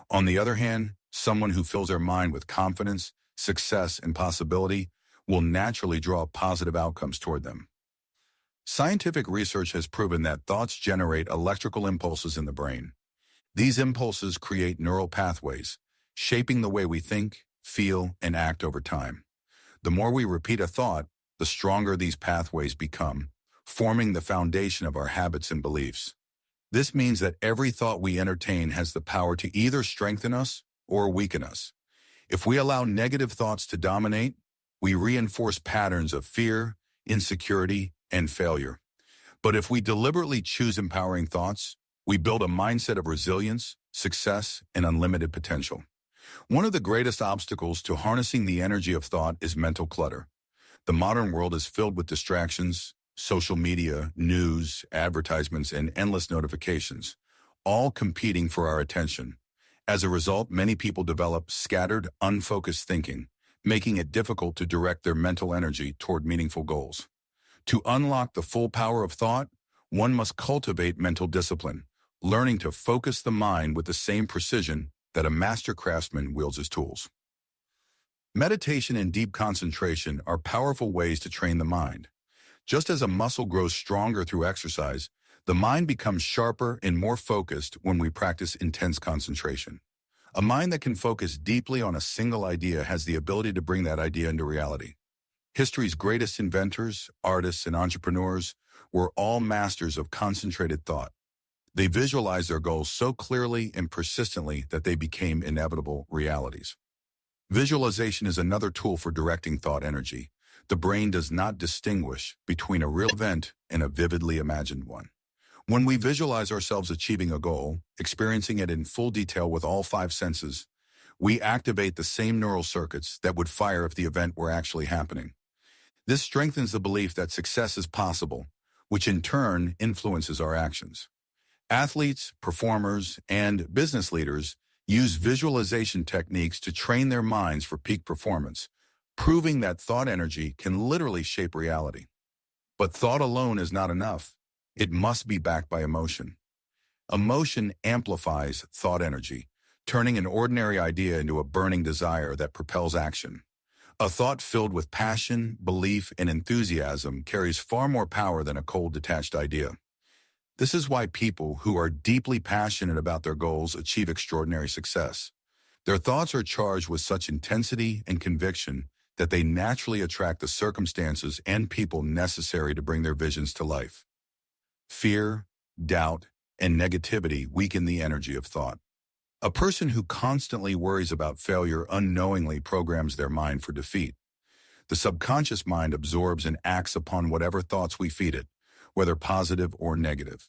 On the other hand, someone who fills their mind with confidence, success, and possibility will naturally draw positive outcomes toward them. Scientific research has proven that thoughts generate electrical impulses in the brain. These impulses create neural pathways, shaping the way we think, feel, and act over time. The more we repeat a thought, the stronger these pathways become, forming the foundation of our habits and beliefs. This means that every thought we entertain has the power to either strengthen us or weaken us. If we allow negative thoughts to dominate, we reinforce patterns of fear, insecurity, and failure. But if we deliberately choose empowering thoughts, we build a mindset of resilience, success, and unlimited potential. One of the greatest obstacles to harnessing the energy of thought is mental clutter. The modern world is filled with distractions, social media, news, advertisements, and endless notifications, all competing for our attention. As a result, many people develop scattered, unfocused thinking, making it difficult to direct their mental energy toward meaningful goals. To unlock the full power of thought, one must cultivate mental discipline, learning to focus the mind with the same precision that a master craftsman wields his tools. Meditation and deep concentration are powerful ways to train the mind. Just as a muscle grows stronger through exercise, the mind becomes sharper and more focused when we practice intense concentration. A mind that can focus deeply on a single idea has the ability to bring that idea into reality. History's greatest inventors, artists, and entrepreneurs were all masters of concentrated thought. They visualized their goals so clearly and persistently that they became inevitable realities. Visualization is another tool for directing thought energy. The brain does not distinguish between a real event and a vividly imagined one. When we visualize ourselves achieving a goal, experiencing it in full detail with all five senses, we activate the same neural circuits that would fire if the event were actually happening. This strengthens the belief that success is possible, which in turn influences our actions. Athletes, performers, and business leaders use visualization techniques to train their minds for peak performance, proving that thought energy can literally shape reality. But thought alone is not enough. It must be backed by emotion. Emotion amplifies thought energy, turning an ordinary idea into a burning desire that propels action. A thought filled with passion, belief, and enthusiasm carries far more power than a cold, detached idea. This is why people who are deeply passionate about their goals achieve extraordinary success. Their thoughts are charged with such intensity and conviction that they naturally attract the circumstances and people necessary to bring their visions to life. Fear, doubt, and negativity weaken the energy of thought. A person who constantly worries about failure unknowingly programs their mind for defeat. The subconscious mind absorbs and acts upon whatever thoughts we feed it, whether positive or negative.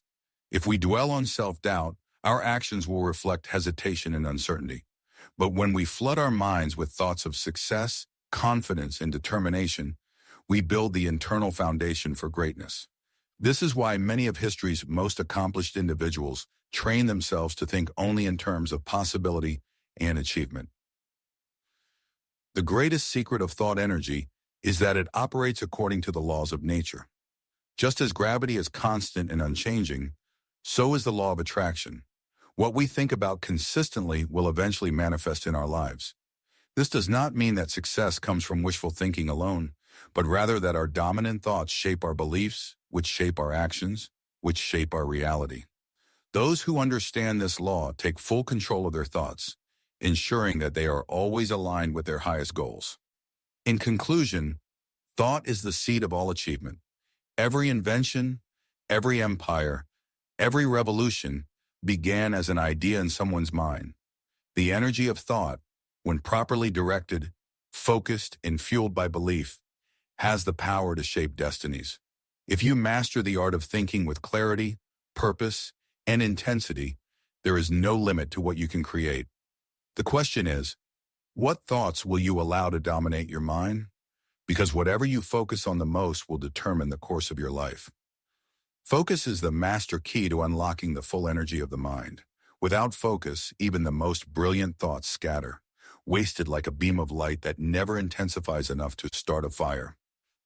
If we dwell on self-doubt, our actions will reflect hesitation and uncertainty. But when we flood our minds with thoughts of success, confidence, and determination, we build the internal foundation for greatness. This is why many of history's most accomplished individuals train themselves to think only in terms of possibility and achievement. The greatest secret of thought energy is that it operates according to the laws of nature. Just as gravity is constant and unchanging, so is the law of attraction. What we think about consistently will eventually manifest in our lives. This does not mean that success comes from wishful thinking alone, but rather that our dominant thoughts shape our beliefs, which shape our actions, which shape our reality. Those who understand this law take full control of their thoughts, ensuring that they are always aligned with their highest goals. In conclusion, thought is the seed of all achievement. Every invention, every empire, every revolution began as an idea in someone's mind. The energy of thought, when properly directed, focused, and fueled by belief, has the power to shape destinies. If you master the art of thinking with clarity, purpose, and intensity, there is no limit to what you can create. The question is, what thoughts will you allow to dominate your mind? Because whatever you focus on the most will determine the course of your life. Focus is the master key to unlocking the full energy of the mind. Without focus, even the most brilliant thoughts scatter, wasted like a beam of light that never intensifies enough to start a fire.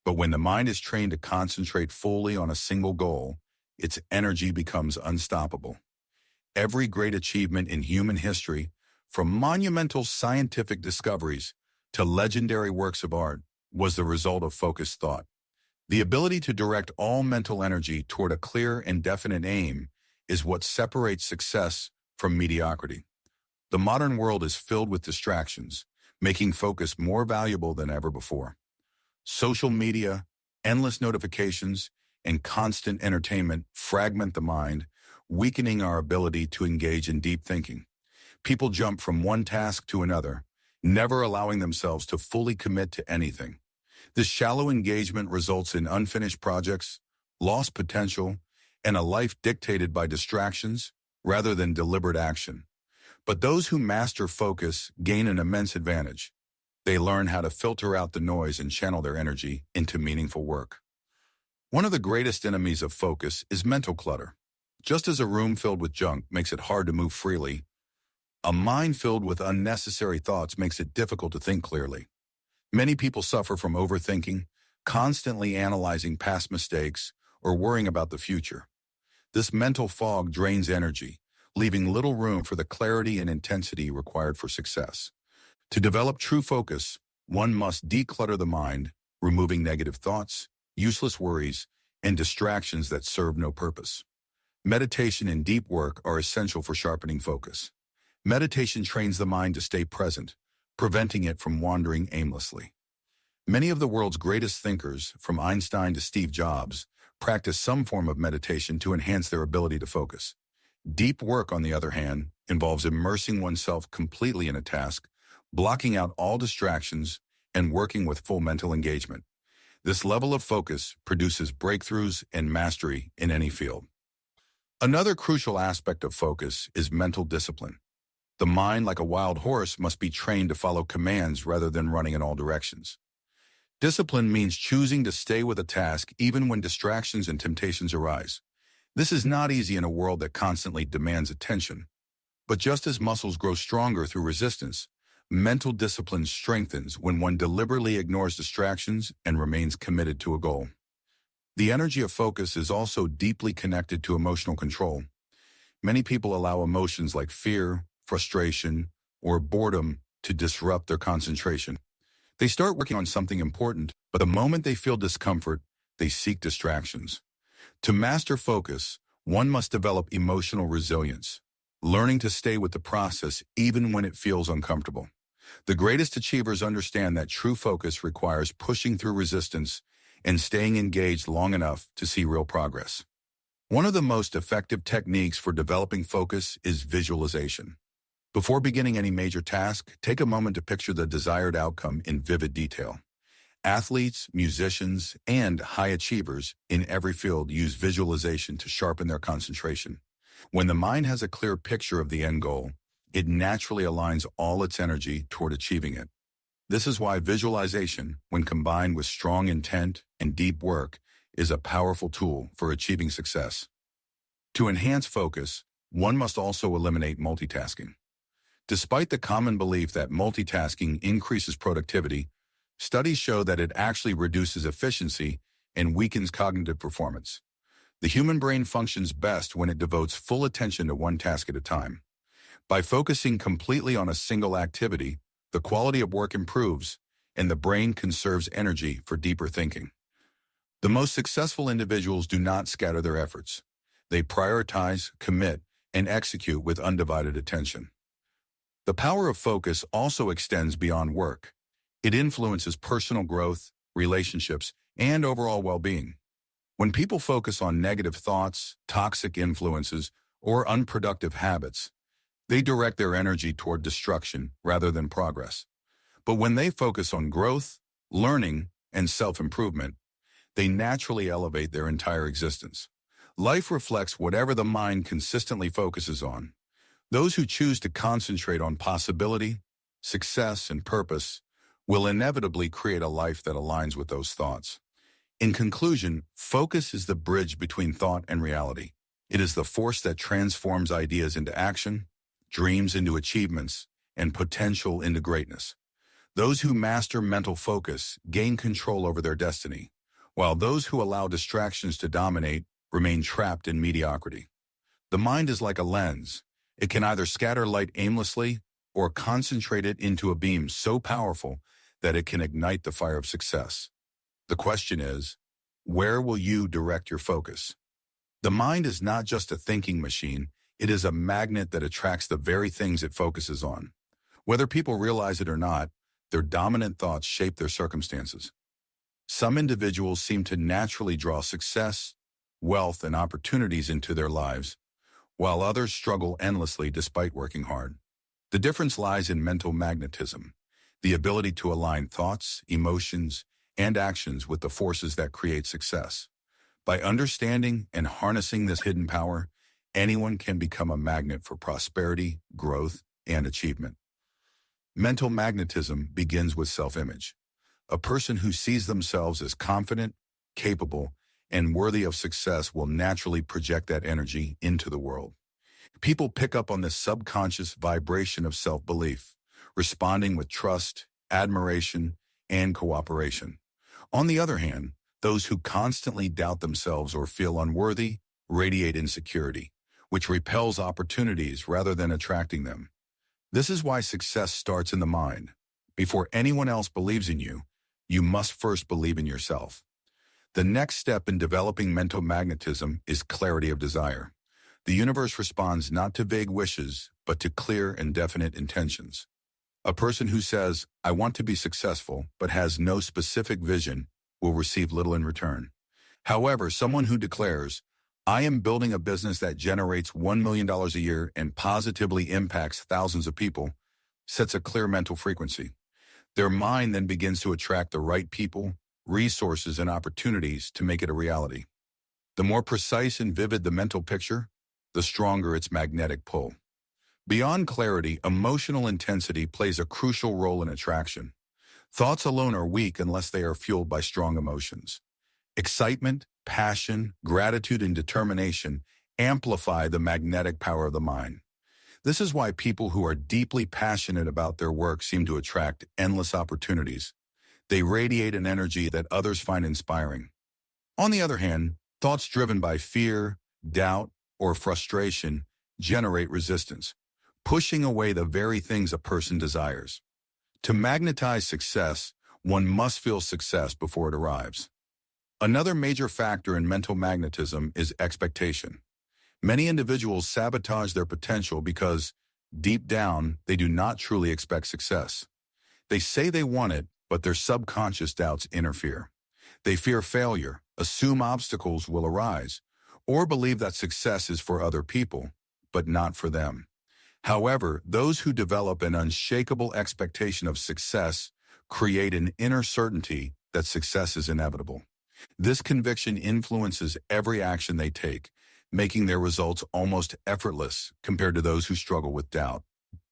But when the mind is trained to concentrate fully on a single goal, its energy becomes unstoppable. Every great achievement in human history, from monumental scientific discoveries to legendary works of art, was the result of focused thought. The ability to direct all mental energy toward a clear and definite aim is what separates success from mediocrity. The modern world is filled with distractions, making focus more valuable than ever before. Social media, endless notifications, and constant entertainment fragment the mind, weakening our ability to engage in deep thinking. People jump from one task to another, never allowing themselves to fully commit to anything. This shallow engagement results in unfinished projects, lost potential, and a life dictated by distractions rather than deliberate action. But those who master focus gain an immense advantage. They learn how to filter out the noise and channel their energy into meaningful work. One of the greatest enemies of focus is mental clutter. Just as a room filled with junk makes it hard to move freely, a mind filled with unnecessary thoughts makes it difficult to think clearly. Many people suffer from overthinking, constantly analyzing past mistakes, or worrying about the future. This mental fog drains energy, leaving little room for the clarity and intensity required for success. To develop true focus, one must declutter the mind, removing negative thoughts, useless worries, and distractions that serve no purpose. Meditation and deep work are essential for sharpening focus. Meditation trains the mind to stay present, preventing it from wandering aimlessly. Many of the world's greatest thinkers, from Einstein to Steve Jobs, practice some form of meditation to enhance their ability to focus. Deep work, on the other hand, involves immersing oneself completely in a task, blocking out all distractions, and working with full mental engagement. This level of focus produces breakthroughs and mastery in any field. Another crucial aspect of focus is mental discipline. The mind, like a wild horse, must be trained to follow commands rather than running in all directions. Discipline means choosing to stay with a task even when distractions and temptations arise. This is not easy in a world that constantly demands attention. But just as muscles grow stronger through resistance, mental discipline strengthens when one deliberately ignores distractions and remains committed to a goal. The energy of focus is also deeply connected to emotional control. Many people allow emotions like fear, frustration, or boredom to disrupt their concentration. They start working on something important, but the moment they feel discomfort, they seek distractions. To master focus, one must develop emotional resilience, learning to stay with the process even when it feels uncomfortable. The greatest achievers understand that true focus requires pushing through resistance and staying engaged long enough to see real progress. One of the most effective techniques for developing focus is visualization. Before beginning any major task, take a moment to picture the desired outcome in vivid detail. Athletes, musicians, and high achievers in every field use visualization to sharpen their concentration. When the mind has a clear picture of the end goal, it naturally aligns all its energy toward achieving it. This is why visualization, when combined with strong intent and deep work, is a powerful tool for achieving success. To enhance focus, one must also eliminate multitasking. Despite the common belief that multitasking increases productivity, studies show that it actually reduces efficiency and weakens cognitive performance. The human brain functions best when it devotes full attention to one task at a time. By focusing completely on a single activity, the quality of work improves, and the brain conserves energy for deeper thinking. The most successful individuals do not scatter their efforts. They prioritize, commit, and execute with undivided attention. The power of focus also extends beyond work. It influences personal growth, relationships, and overall well-being. When people focus on negative thoughts, toxic influences, or unproductive habits, they direct their energy toward destruction rather than progress. But when they focus on growth, learning, and self-improvement, they naturally elevate their entire existence. Life reflects whatever the mind consistently focuses on. Those who choose to concentrate on possibility, success, and purpose will inevitably create a life that aligns with those thoughts. In conclusion, focus is the bridge between thought and reality. It is the force that transforms ideas into action, dreams into achievements, and potential into greatness. Those who master mental focus gain control over their destiny, while those who allow distractions to dominate remain trapped in mediocrity. The mind is like a lens. It can either scatter light aimlessly or concentrate it into a beam so powerful that it can ignite the fire of success. The question is, where will you direct your focus? The mind is not just a thinking machine, it is a magnet that attracts the very things it focuses on. Whether people realize it or not, their dominant thoughts shape their circumstances. Some individuals seem to naturally draw success, wealth, and opportunities into their lives, while others struggle endlessly despite working hard. The difference lies in mental magnetism, the ability to align thoughts, emotions, and actions with the forces that create success. By understanding and harnessing this hidden power, anyone can become a magnet for prosperity, growth, and achievement. Mental magnetism begins with self-image. A person who sees themselves as confident, capable, and worthy of success will naturally project that energy into the world. People pick up on this subconscious vibration of self-belief, responding with trust, admiration, and cooperation. On the other hand, those who constantly doubt themselves or feel unworthy radiate insecurity, which repels opportunities rather than attracting them. This is why success starts in the mind. Before anyone else believes in you, you must first believe in yourself. The next step in developing mental magnetism is clarity of desire. The universe responds not to vague wishes, but to clear and definite intentions. A person who says, "I want to be successful," but has no specific vision, will receive little in return. However, someone who declares, "I am building a business that generates $1 million a year and positively impacts thousands of people," sets a clear mental frequency. Their mind then begins to attract the right people, resources, and opportunities to make it a reality. The more precise and vivid the mental picture, the stronger its magnetic pull. Beyond clarity, emotional intensity plays a crucial role in attraction. Thoughts alone are weak unless they are fueled by strong emotions. Excitement, passion, gratitude, and determination amplify the magnetic power of the mind. This is why people who are deeply passionate about their work seem to attract endless opportunities. They radiate an energy that others find inspiring. On the other hand, thoughts driven by fear, doubt, or frustration generate resistance, pushing away the very things a person desires. To magnetize success, one must feel success before it arrives. Another major factor in mental magnetism is expectation. Many individuals sabotage their potential because, deep down, they do not truly expect success. They say they want it, but their subconscious doubts interfere. They fear failure, assume obstacles will arise, or believe that success is for other people, but not for them. However, those who develop an unshakable expectation of success create an inner certainty that success is inevitable. This conviction influences every action they take, making their results almost effortless compared to those who struggle with doubt.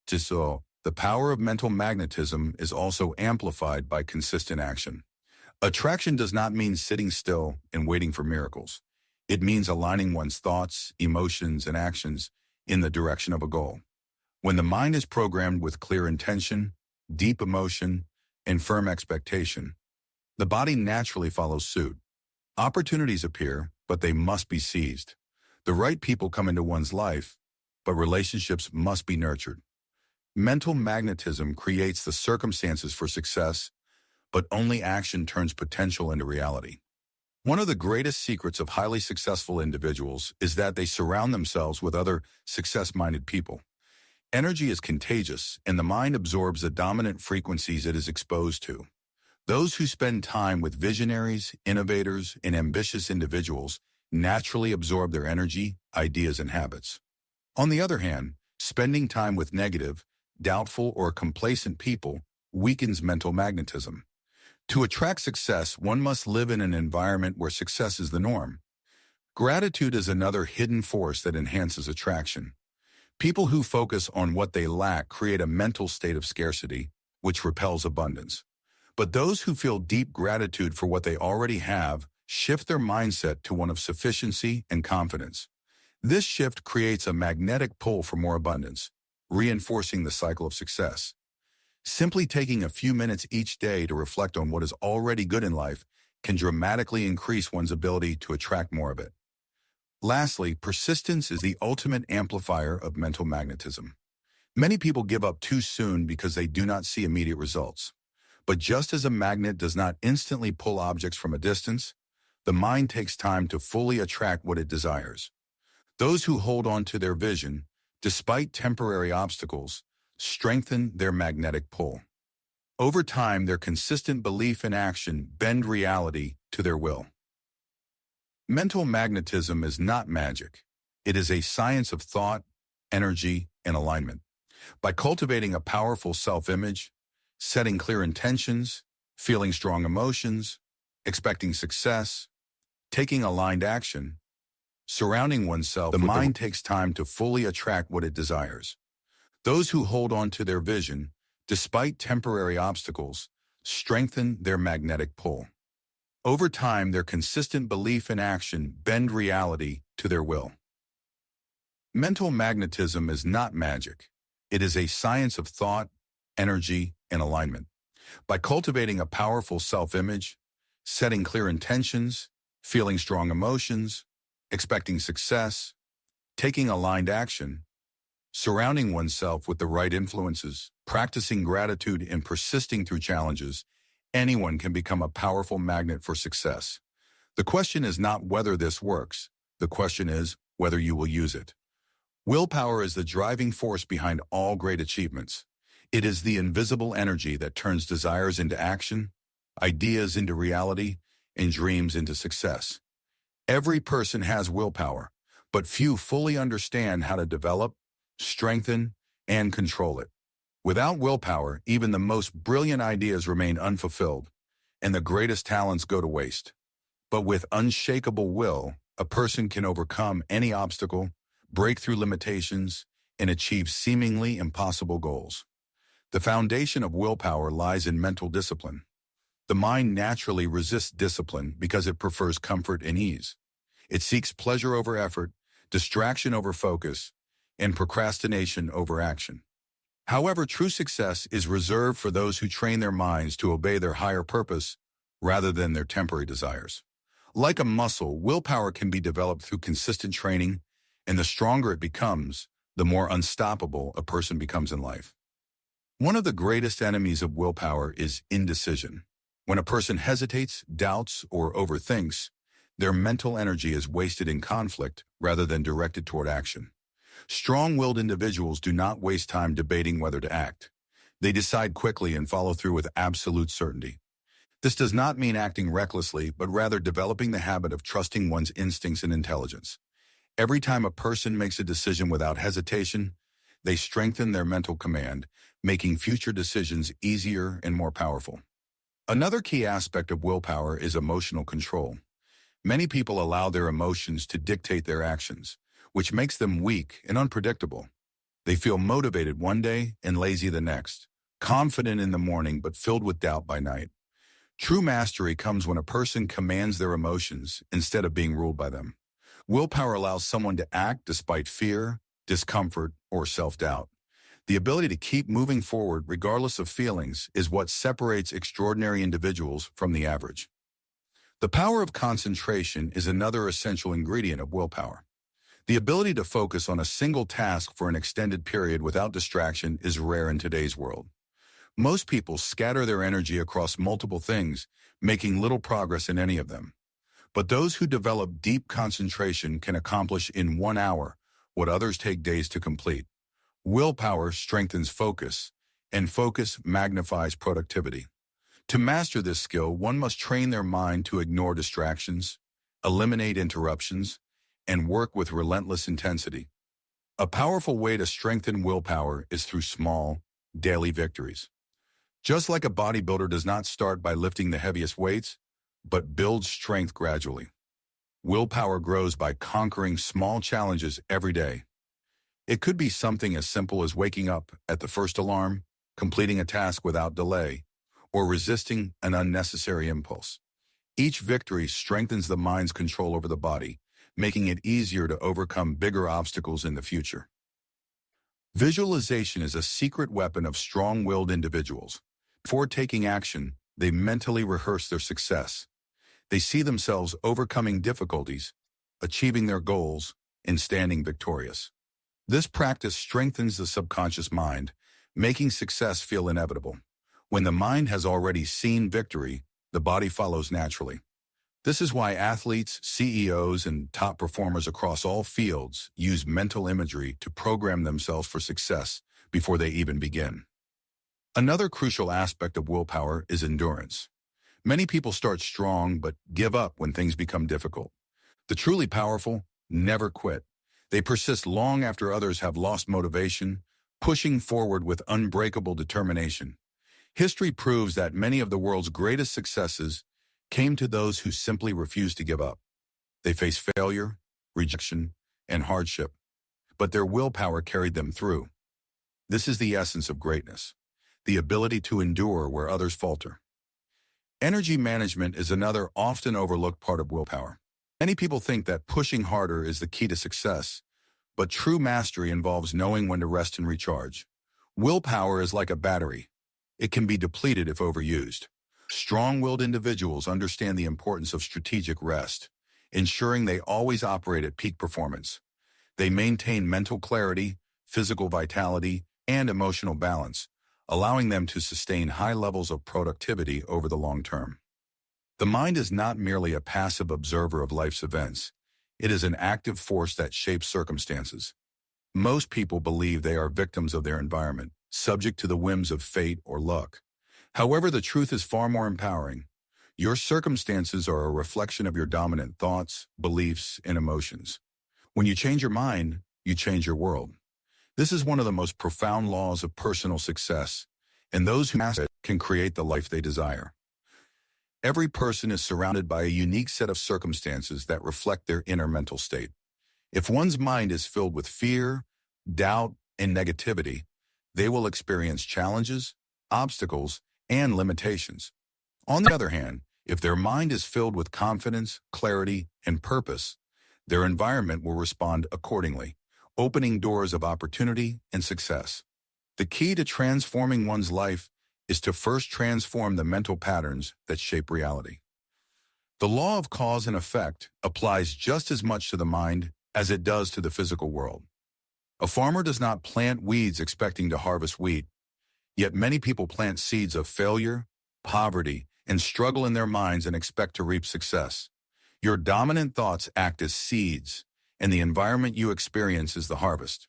So, the power of mental magnetism is also amplified by consistent action. Attraction does not mean sitting still and waiting for miracles. It means aligning one's thoughts, emotions, and actions in the direction of a goal. When the mind is programmed with clear intention, deep emotion, and firm expectation, the body naturally follows suit. Opportunities appear, but they must be seized. The right people come into one's life, but relationships must be nurtured. Mental magnetism creates the circumstances for success, but only action turns potential into reality. One of the greatest secrets of highly successful individuals is that they surround themselves with other success-minded people. Energy is contagious, and the mind absorbs the dominant frequencies it is exposed to. Those who spend time with visionaries, innovators, and ambitious individuals naturally absorb their energy, ideas, and habits. On the other hand, spending time with negative, doubtful, or complacent people weakens mental magnetism. To attract success, one must live in an environment where success is the norm. Gratitude is another hidden force that enhances attraction. People who focus on what they lack create a mental state of scarcity, which repels abundance. But those who feel deep gratitude for what they already have shift their mindset to one of sufficiency and confidence. This shift creates a magnetic pull for more abundance, reinforcing the cycle of success. Simply taking a few minutes each day to reflect on what is already good in life can dramatically increase one's ability to attract more of it. Lastly, persistence is the ultimate amplifier of mental magnetism. Many people give up too soon because they do not see immediate results. But just as a magnet does not instantly pull objects from a distance, the mind takes time to fully attract what it desires. Those who hold on to their vision, despite temporary obstacles, strengthen their magnetic pull. Over time, their consistent belief and action bend reality to their will. Mental magnetism is not magic. It is a science of thought, energy, and alignment. By cultivating a powerful self-image, setting clear intentions, feeling strong emotions, expecting success, taking aligned action, surrounding oneself, the mind takes time to fully attract what it desires. Those who hold on to their vision, despite temporary obstacles, strengthen their magnetic pull. Over time, their consistent belief and action bend reality to their will. Mental magnetism is not magic. It is a science of thought, energy, and alignment. By cultivating a powerful self-image, setting clear intentions, feeling strong emotions, expecting success, taking aligned action, surrounding oneself with the right influences, practicing gratitude, and persisting through challenges, anyone can become a powerful magnet for success. The question is not whether this works. The question is whether you will use it. Willpower is the driving force behind all great achievements. It is the invisible energy that turns desires into action, ideas into reality, and dreams into success. Every person has willpower, but few fully understand how to develop, strengthen, and control it. Without willpower, even the most brilliant ideas remain unfulfilled, and the greatest talents go to waste. But with unshakable will, a person can overcome any obstacle, break through limitations, and achieve seemingly impossible goals. The foundation of willpower lies in mental discipline. The mind naturally resists discipline because it prefers comfort and ease. It seeks pleasure over effort, distraction over focus, and procrastination over action. However, true success is reserved for those who train their minds to obey their higher purpose rather than their temporary desires. Like a muscle, willpower can be developed through consistent training, and the stronger it becomes, the more unstoppable a person becomes in life. One of the greatest enemies of willpower is indecision. When a person hesitates, doubts, or overthinks, their mental energy is wasted in conflict rather than directed toward action. Strong-willed individuals do not waste time debating whether to act. They decide quickly and follow through with absolute certainty. This does not mean acting recklessly, but rather developing the habit of trusting one's instincts and intelligence. Every time a person makes a decision without hesitation, they strengthen their mental command, making future decisions easier and more powerful. Another key aspect of willpower is emotional control. Many people allow their emotions to dictate their actions, which makes them weak and unpredictable. They feel motivated one day and lazy the next, confident in the morning but filled with doubt by night. True mastery comes when a person commands their emotions instead of being ruled by them. Willpower allows someone to act despite fear, discomfort, or self-doubt. The ability to keep moving forward regardless of feelings is what separates extraordinary individuals from the average. The power of concentration is another essential ingredient of willpower. The ability to focus on a single task for an extended period without distraction is rare in today's world. Most people scatter their energy across multiple things, making little progress in any of them. But those who develop deep concentration can accomplish in 1 hour what others take days to complete. Willpower strengthens focus, and focus magnifies productivity. To master this skill, one must train their mind to ignore distractions, eliminate interruptions, and work with relentless intensity. A powerful way to strengthen willpower is through small, daily victories. Just like a bodybuilder does not start by lifting the heaviest weights, but builds strength gradually. Willpower grows by conquering small challenges every day. It could be something as simple as waking up at the first alarm, completing a task without delay, or resisting an unnecessary impulse. Each victory strengthens the mind's control over the body, making it easier to overcome bigger obstacles in the future. Visualization is a secret weapon of strong-willed individuals. Before taking action, they mentally rehearse their success. They see themselves overcoming difficulties, achieving their goals, and standing victorious. This practice strengthens the subconscious mind, making success feel inevitable. When the mind has already seen victory, the body follows naturally. This is why athletes, CEOs, and top performers across all fields use mental imagery to program themselves for success before they even begin. Another crucial aspect of willpower is endurance. Many people start strong but give up when things become difficult. The truly powerful never quit. They persist long after others have lost motivation, pushing forward with unbreakable determination. History proves that many of the world's greatest successes came to those who simply refused to give up. They faced failure, rejection, and hardship, but their willpower carried them through. This is the essence of greatness, the ability to endure where others falter. Energy management is another often overlooked part of willpower. Many people think that pushing harder is the key to success, but true mastery involves knowing when to rest and recharge. Willpower is like a battery. It can be depleted if overused. Strong-willed individuals understand the importance of strategic rest, ensuring they always operate at peak performance. They maintain mental clarity, physical vitality, and emotional balance, allowing them to sustain high levels of productivity over the long term. The mind is not merely a passive observer of life's events. It is an active force that shapes circumstances. Most people believe they are victims of their environment, subject to the whims of fate or luck. However, the truth is far more empowering. Your circumstances are a reflection of your dominant thoughts, beliefs, and emotions. When you change your mind, you change your world. This is one of the most profound laws of personal success, and those who master it can create the life they desire. Every person is surrounded by a unique set of circumstances that reflect their inner mental state. If one's mind is filled with fear, doubt, and negativity, they will experience challenges, obstacles, and limitations. On the other hand, if their mind is filled with confidence, clarity, and purpose, their environment will respond accordingly, opening doors of opportunity and success. The key to transforming one's life is to first transform the mental patterns that shape reality. The law of cause and effect applies just as much to the mind as it does to the physical world. A farmer does not plant weeds expecting to harvest wheat, yet many people plant seeds of failure, poverty, and struggle in their minds and expect to reap success. Your dominant thoughts act as seeds, and the environment you experience is the harvest.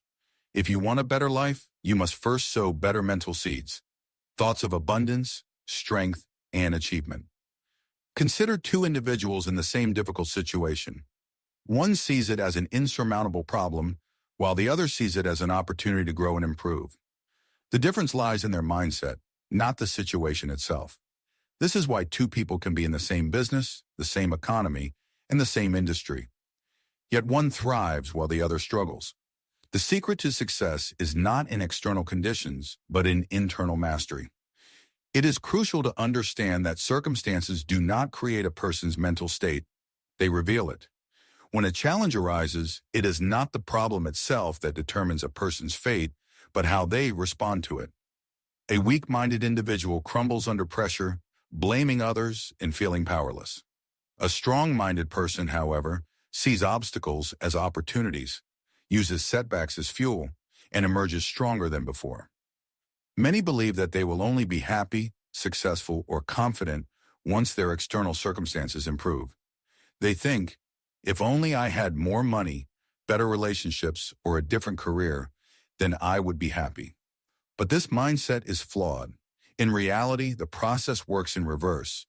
If you want a better life, you must first sow better mental seeds. Thoughts of abundance, strength, and achievement. Consider two individuals in the same difficult situation. One sees it as an insurmountable problem, while the other sees it as an opportunity to grow and improve. The difference lies in their mindset, not the situation itself. This is why two people can be in the same business, the same economy, and the same industry. Yet one thrives while the other struggles. The secret to success is not in external conditions, but in internal mastery. It is crucial to understand that circumstances do not create a person's mental state, they reveal it. When a challenge arises, it is not the problem itself that determines a person's fate, but how they respond to it. A weak-minded individual crumbles under pressure, blaming others and feeling powerless. A strong-minded person, however, sees obstacles as opportunities, uses setbacks as fuel, and emerges stronger than before. Many believe that they will only be happy, successful, or confident once their external circumstances improve. They think, if only I had more money, better relationships, or a different career, then I would be happy. But this mindset is flawed. In reality, the process works in reverse.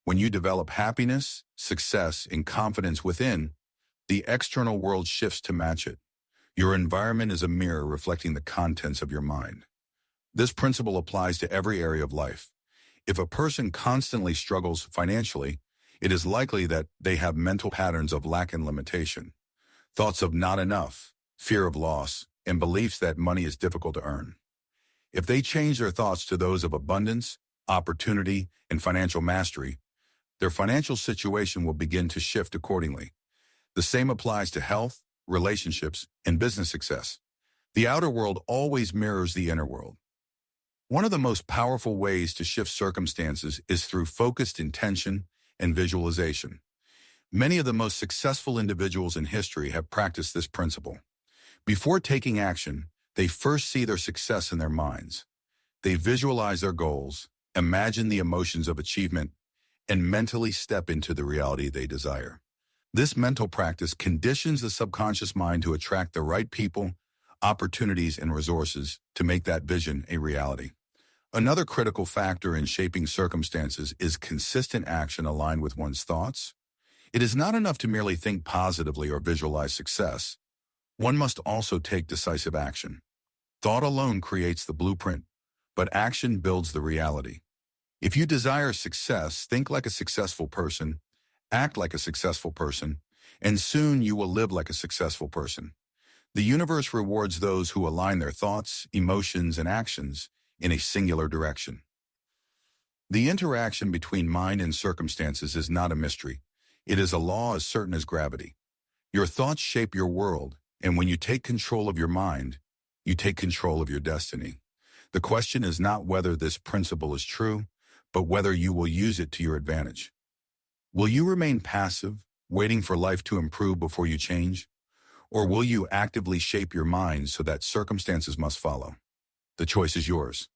When you develop happiness, success, and confidence within, the external world shifts to match it. Your environment is a mirror reflecting the contents of your mind. This principle applies to every area of life. If a person constantly struggles financially, it is likely that they have mental patterns of lack and limitation, thoughts of not enough, fear of loss, and beliefs that money is difficult to earn. If they change their thoughts to those of abundance, opportunity, and financial mastery, their financial situation will begin to shift accordingly. The same applies to health, relationships, and business success. The outer world always mirrors the inner world. One of the most powerful ways to shift circumstances is through focused intention and visualization. Many of the most successful individuals in history have practiced this principle. Before taking action, they first see their success in their minds. They visualize their goals, imagine the emotions of achievement, and mentally step into the reality they desire. This mental practice conditions the subconscious mind to attract the right people, opportunities, and resources to make that vision a reality. Another critical factor in shaping circumstances is consistent action aligned with one's thoughts. It is not enough to merely think positively or visualize success. One must also take decisive action. Thought alone creates the blueprint, but action builds the reality. If you desire success, think like a successful person, act like a successful person, and soon you will live like a successful person. The universe rewards those who align their thoughts, emotions, and actions in a singular direction. The interaction between mind and circumstances is not a mystery. It is a law as certain as gravity. Your thoughts shape your world, and when you take control of your mind, you take control of your destiny. The question is not whether this principle is true, but whether you will use it to your advantage. Will you remain passive, waiting for life to improve before you change? Or will you actively shape your mind so that circumstances must follow? The choice is yours.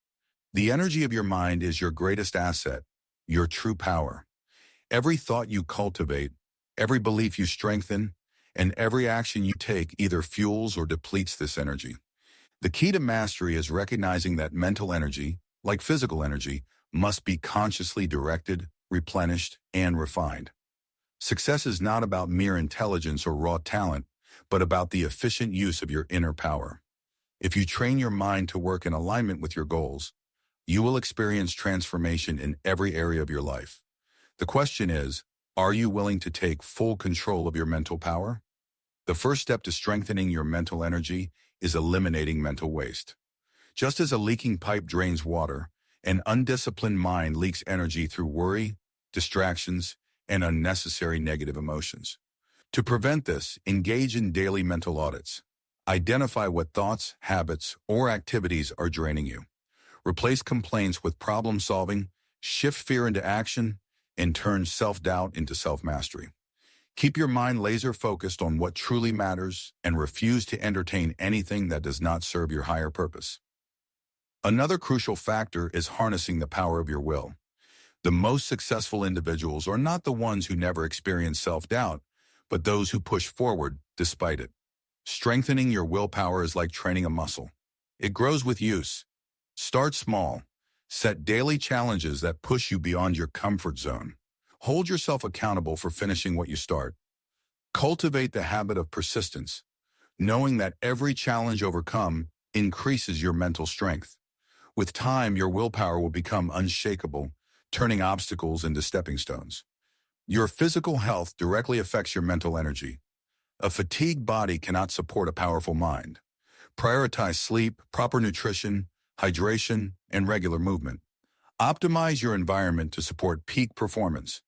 The energy of your mind is your greatest asset, your true power. Every thought you cultivate, every belief you strengthen, and every action you take either fuels or depletes this energy. The key to mastery is recognizing that mental energy, like physical energy, must be consciously directed, replenished, and refined. Success is not about mere intelligence or raw talent, but about the efficient use of your inner power. If you train your mind to work in alignment with your goals, you will experience transformation in every area of your life. The question is, are you willing to take full control of your mental power? The first step to strengthening your mental energy is eliminating mental waste. Just as a leaking pipe drains water, an undisciplined mind leaks energy through worry, distractions, and unnecessary negative emotions. To prevent this, engage in daily mental audits. Identify what thoughts, habits, or activities are draining you. Replace complaints with problem-solving, shift fear into action, and turn self-doubt into self-mastery. Keep your mind laser-focused on what truly matters and refuse to entertain anything that does not serve your higher purpose. Another crucial factor is harnessing the power of your will. The most successful individuals are not the ones who never experience self-doubt, but those who push forward despite it. Strengthening your willpower is like training a muscle. It grows with use. Start small. Set daily challenges that push you beyond your comfort zone. Hold yourself accountable for finishing what you start. Cultivate the habit of persistence, knowing that every challenge overcome increases your mental strength. With time, your willpower will become unshakable, turning obstacles into stepping stones. Your physical health directly affects your mental energy. A fatigued body cannot support a powerful mind. Prioritize sleep, proper nutrition, hydration, and regular movement. Optimize your environment to support peak performance.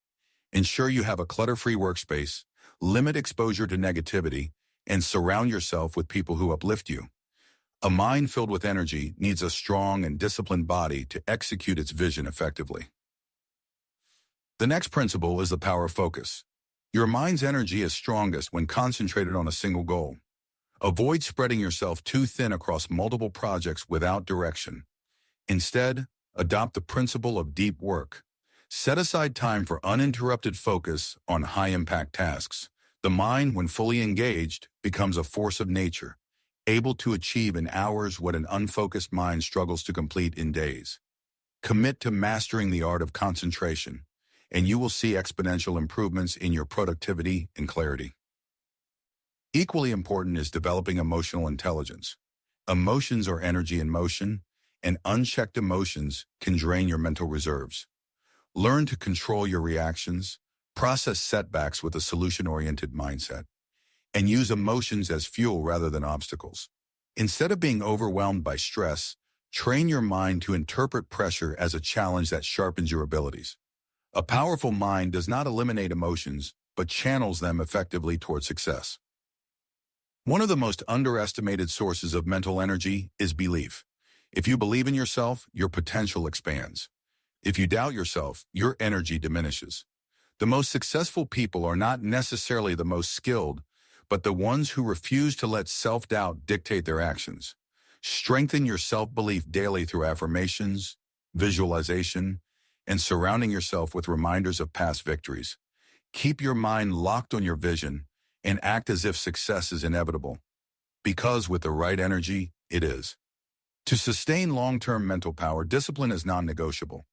Ensure you have a clutter-free workspace, limit exposure to negativity, and surround yourself with people who uplift you. A mind filled with energy needs a strong and disciplined body to execute its vision effectively. The next principle is the power of focus. Your mind's energy is strongest when concentrated on a single goal. Avoid spreading yourself too thin across multiple projects without direction. Instead, adopt the principle of deep work. Set aside time for uninterrupted focus on high-impact tasks. The mind, when fully engaged, becomes a force of nature, able to achieve in hours what an unfocused mind struggles to complete in days. Commit to mastering the art of concentration, and you will see exponential improvements in your productivity and clarity. Equally important is developing emotional intelligence. Emotions are energy in motion, and unchecked emotions can drain your mental reserves. Learn to control your reactions, process setbacks with a solution-oriented mindset, and use emotions as fuel rather than obstacles. Instead of being overwhelmed by stress, train your mind to interpret pressure as a challenge that sharpens your abilities. A powerful mind does not eliminate emotions, but channels them effectively toward success. One of the most underestimated sources of mental energy is belief. If you believe in yourself, your potential expands. If you doubt yourself, your energy diminishes. The most successful people are not necessarily the most skilled, but the ones who refuse to let self-doubt dictate their actions. Strengthen your self-belief daily through affirmations, visualization, and surrounding yourself with reminders of past victories. Keep your mind locked on your vision and act as if success is inevitable, because with the right energy, it is. To sustain long-term mental power, discipline is non-negotiable.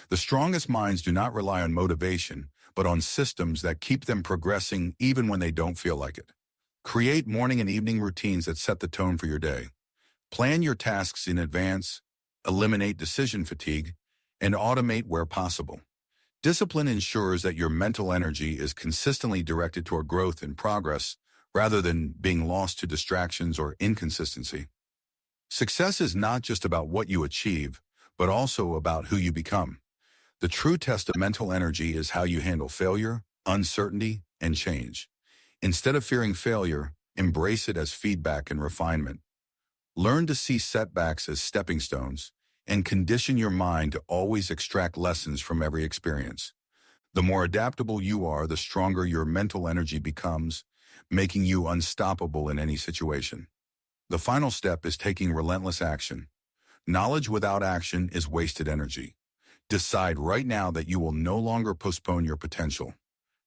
The strongest minds do not rely on motivation, but on systems that keep them progressing even when they don't feel like it. Create morning and evening routines that set the tone for your day. Plan your tasks in advance, eliminate decision fatigue, and automate where possible. Discipline ensures that your mental energy is consistently directed toward growth and progress rather than being lost to distractions or inconsistency. Success is not just about what you achieve, but also about who you become. The true test of mental energy is how you handle failure, uncertainty, and change. Instead of fearing failure, embrace it as feedback and refinement. Learn to see setbacks as stepping stones, and condition your mind to always extract lessons from every experience. The more adaptable you are, the stronger your mental energy becomes, making you unstoppable in any situation. The final step is taking relentless action. Knowledge without action is wasted energy. Decide right now that you will no longer postpone your potential.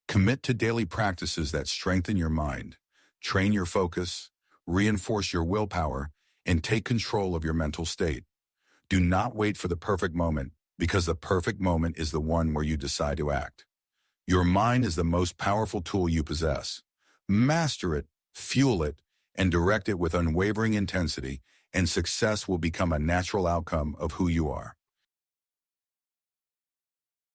Commit to daily practices that strengthen your mind, train your focus, reinforce your willpower, and take control of your mental state. Do not wait for the perfect moment, because the perfect moment is the one where you decide to act. Your mind is the most powerful tool you possess. Master it, fuel it, and direct it with unwavering intensity, and success will become a natural outcome of who you are.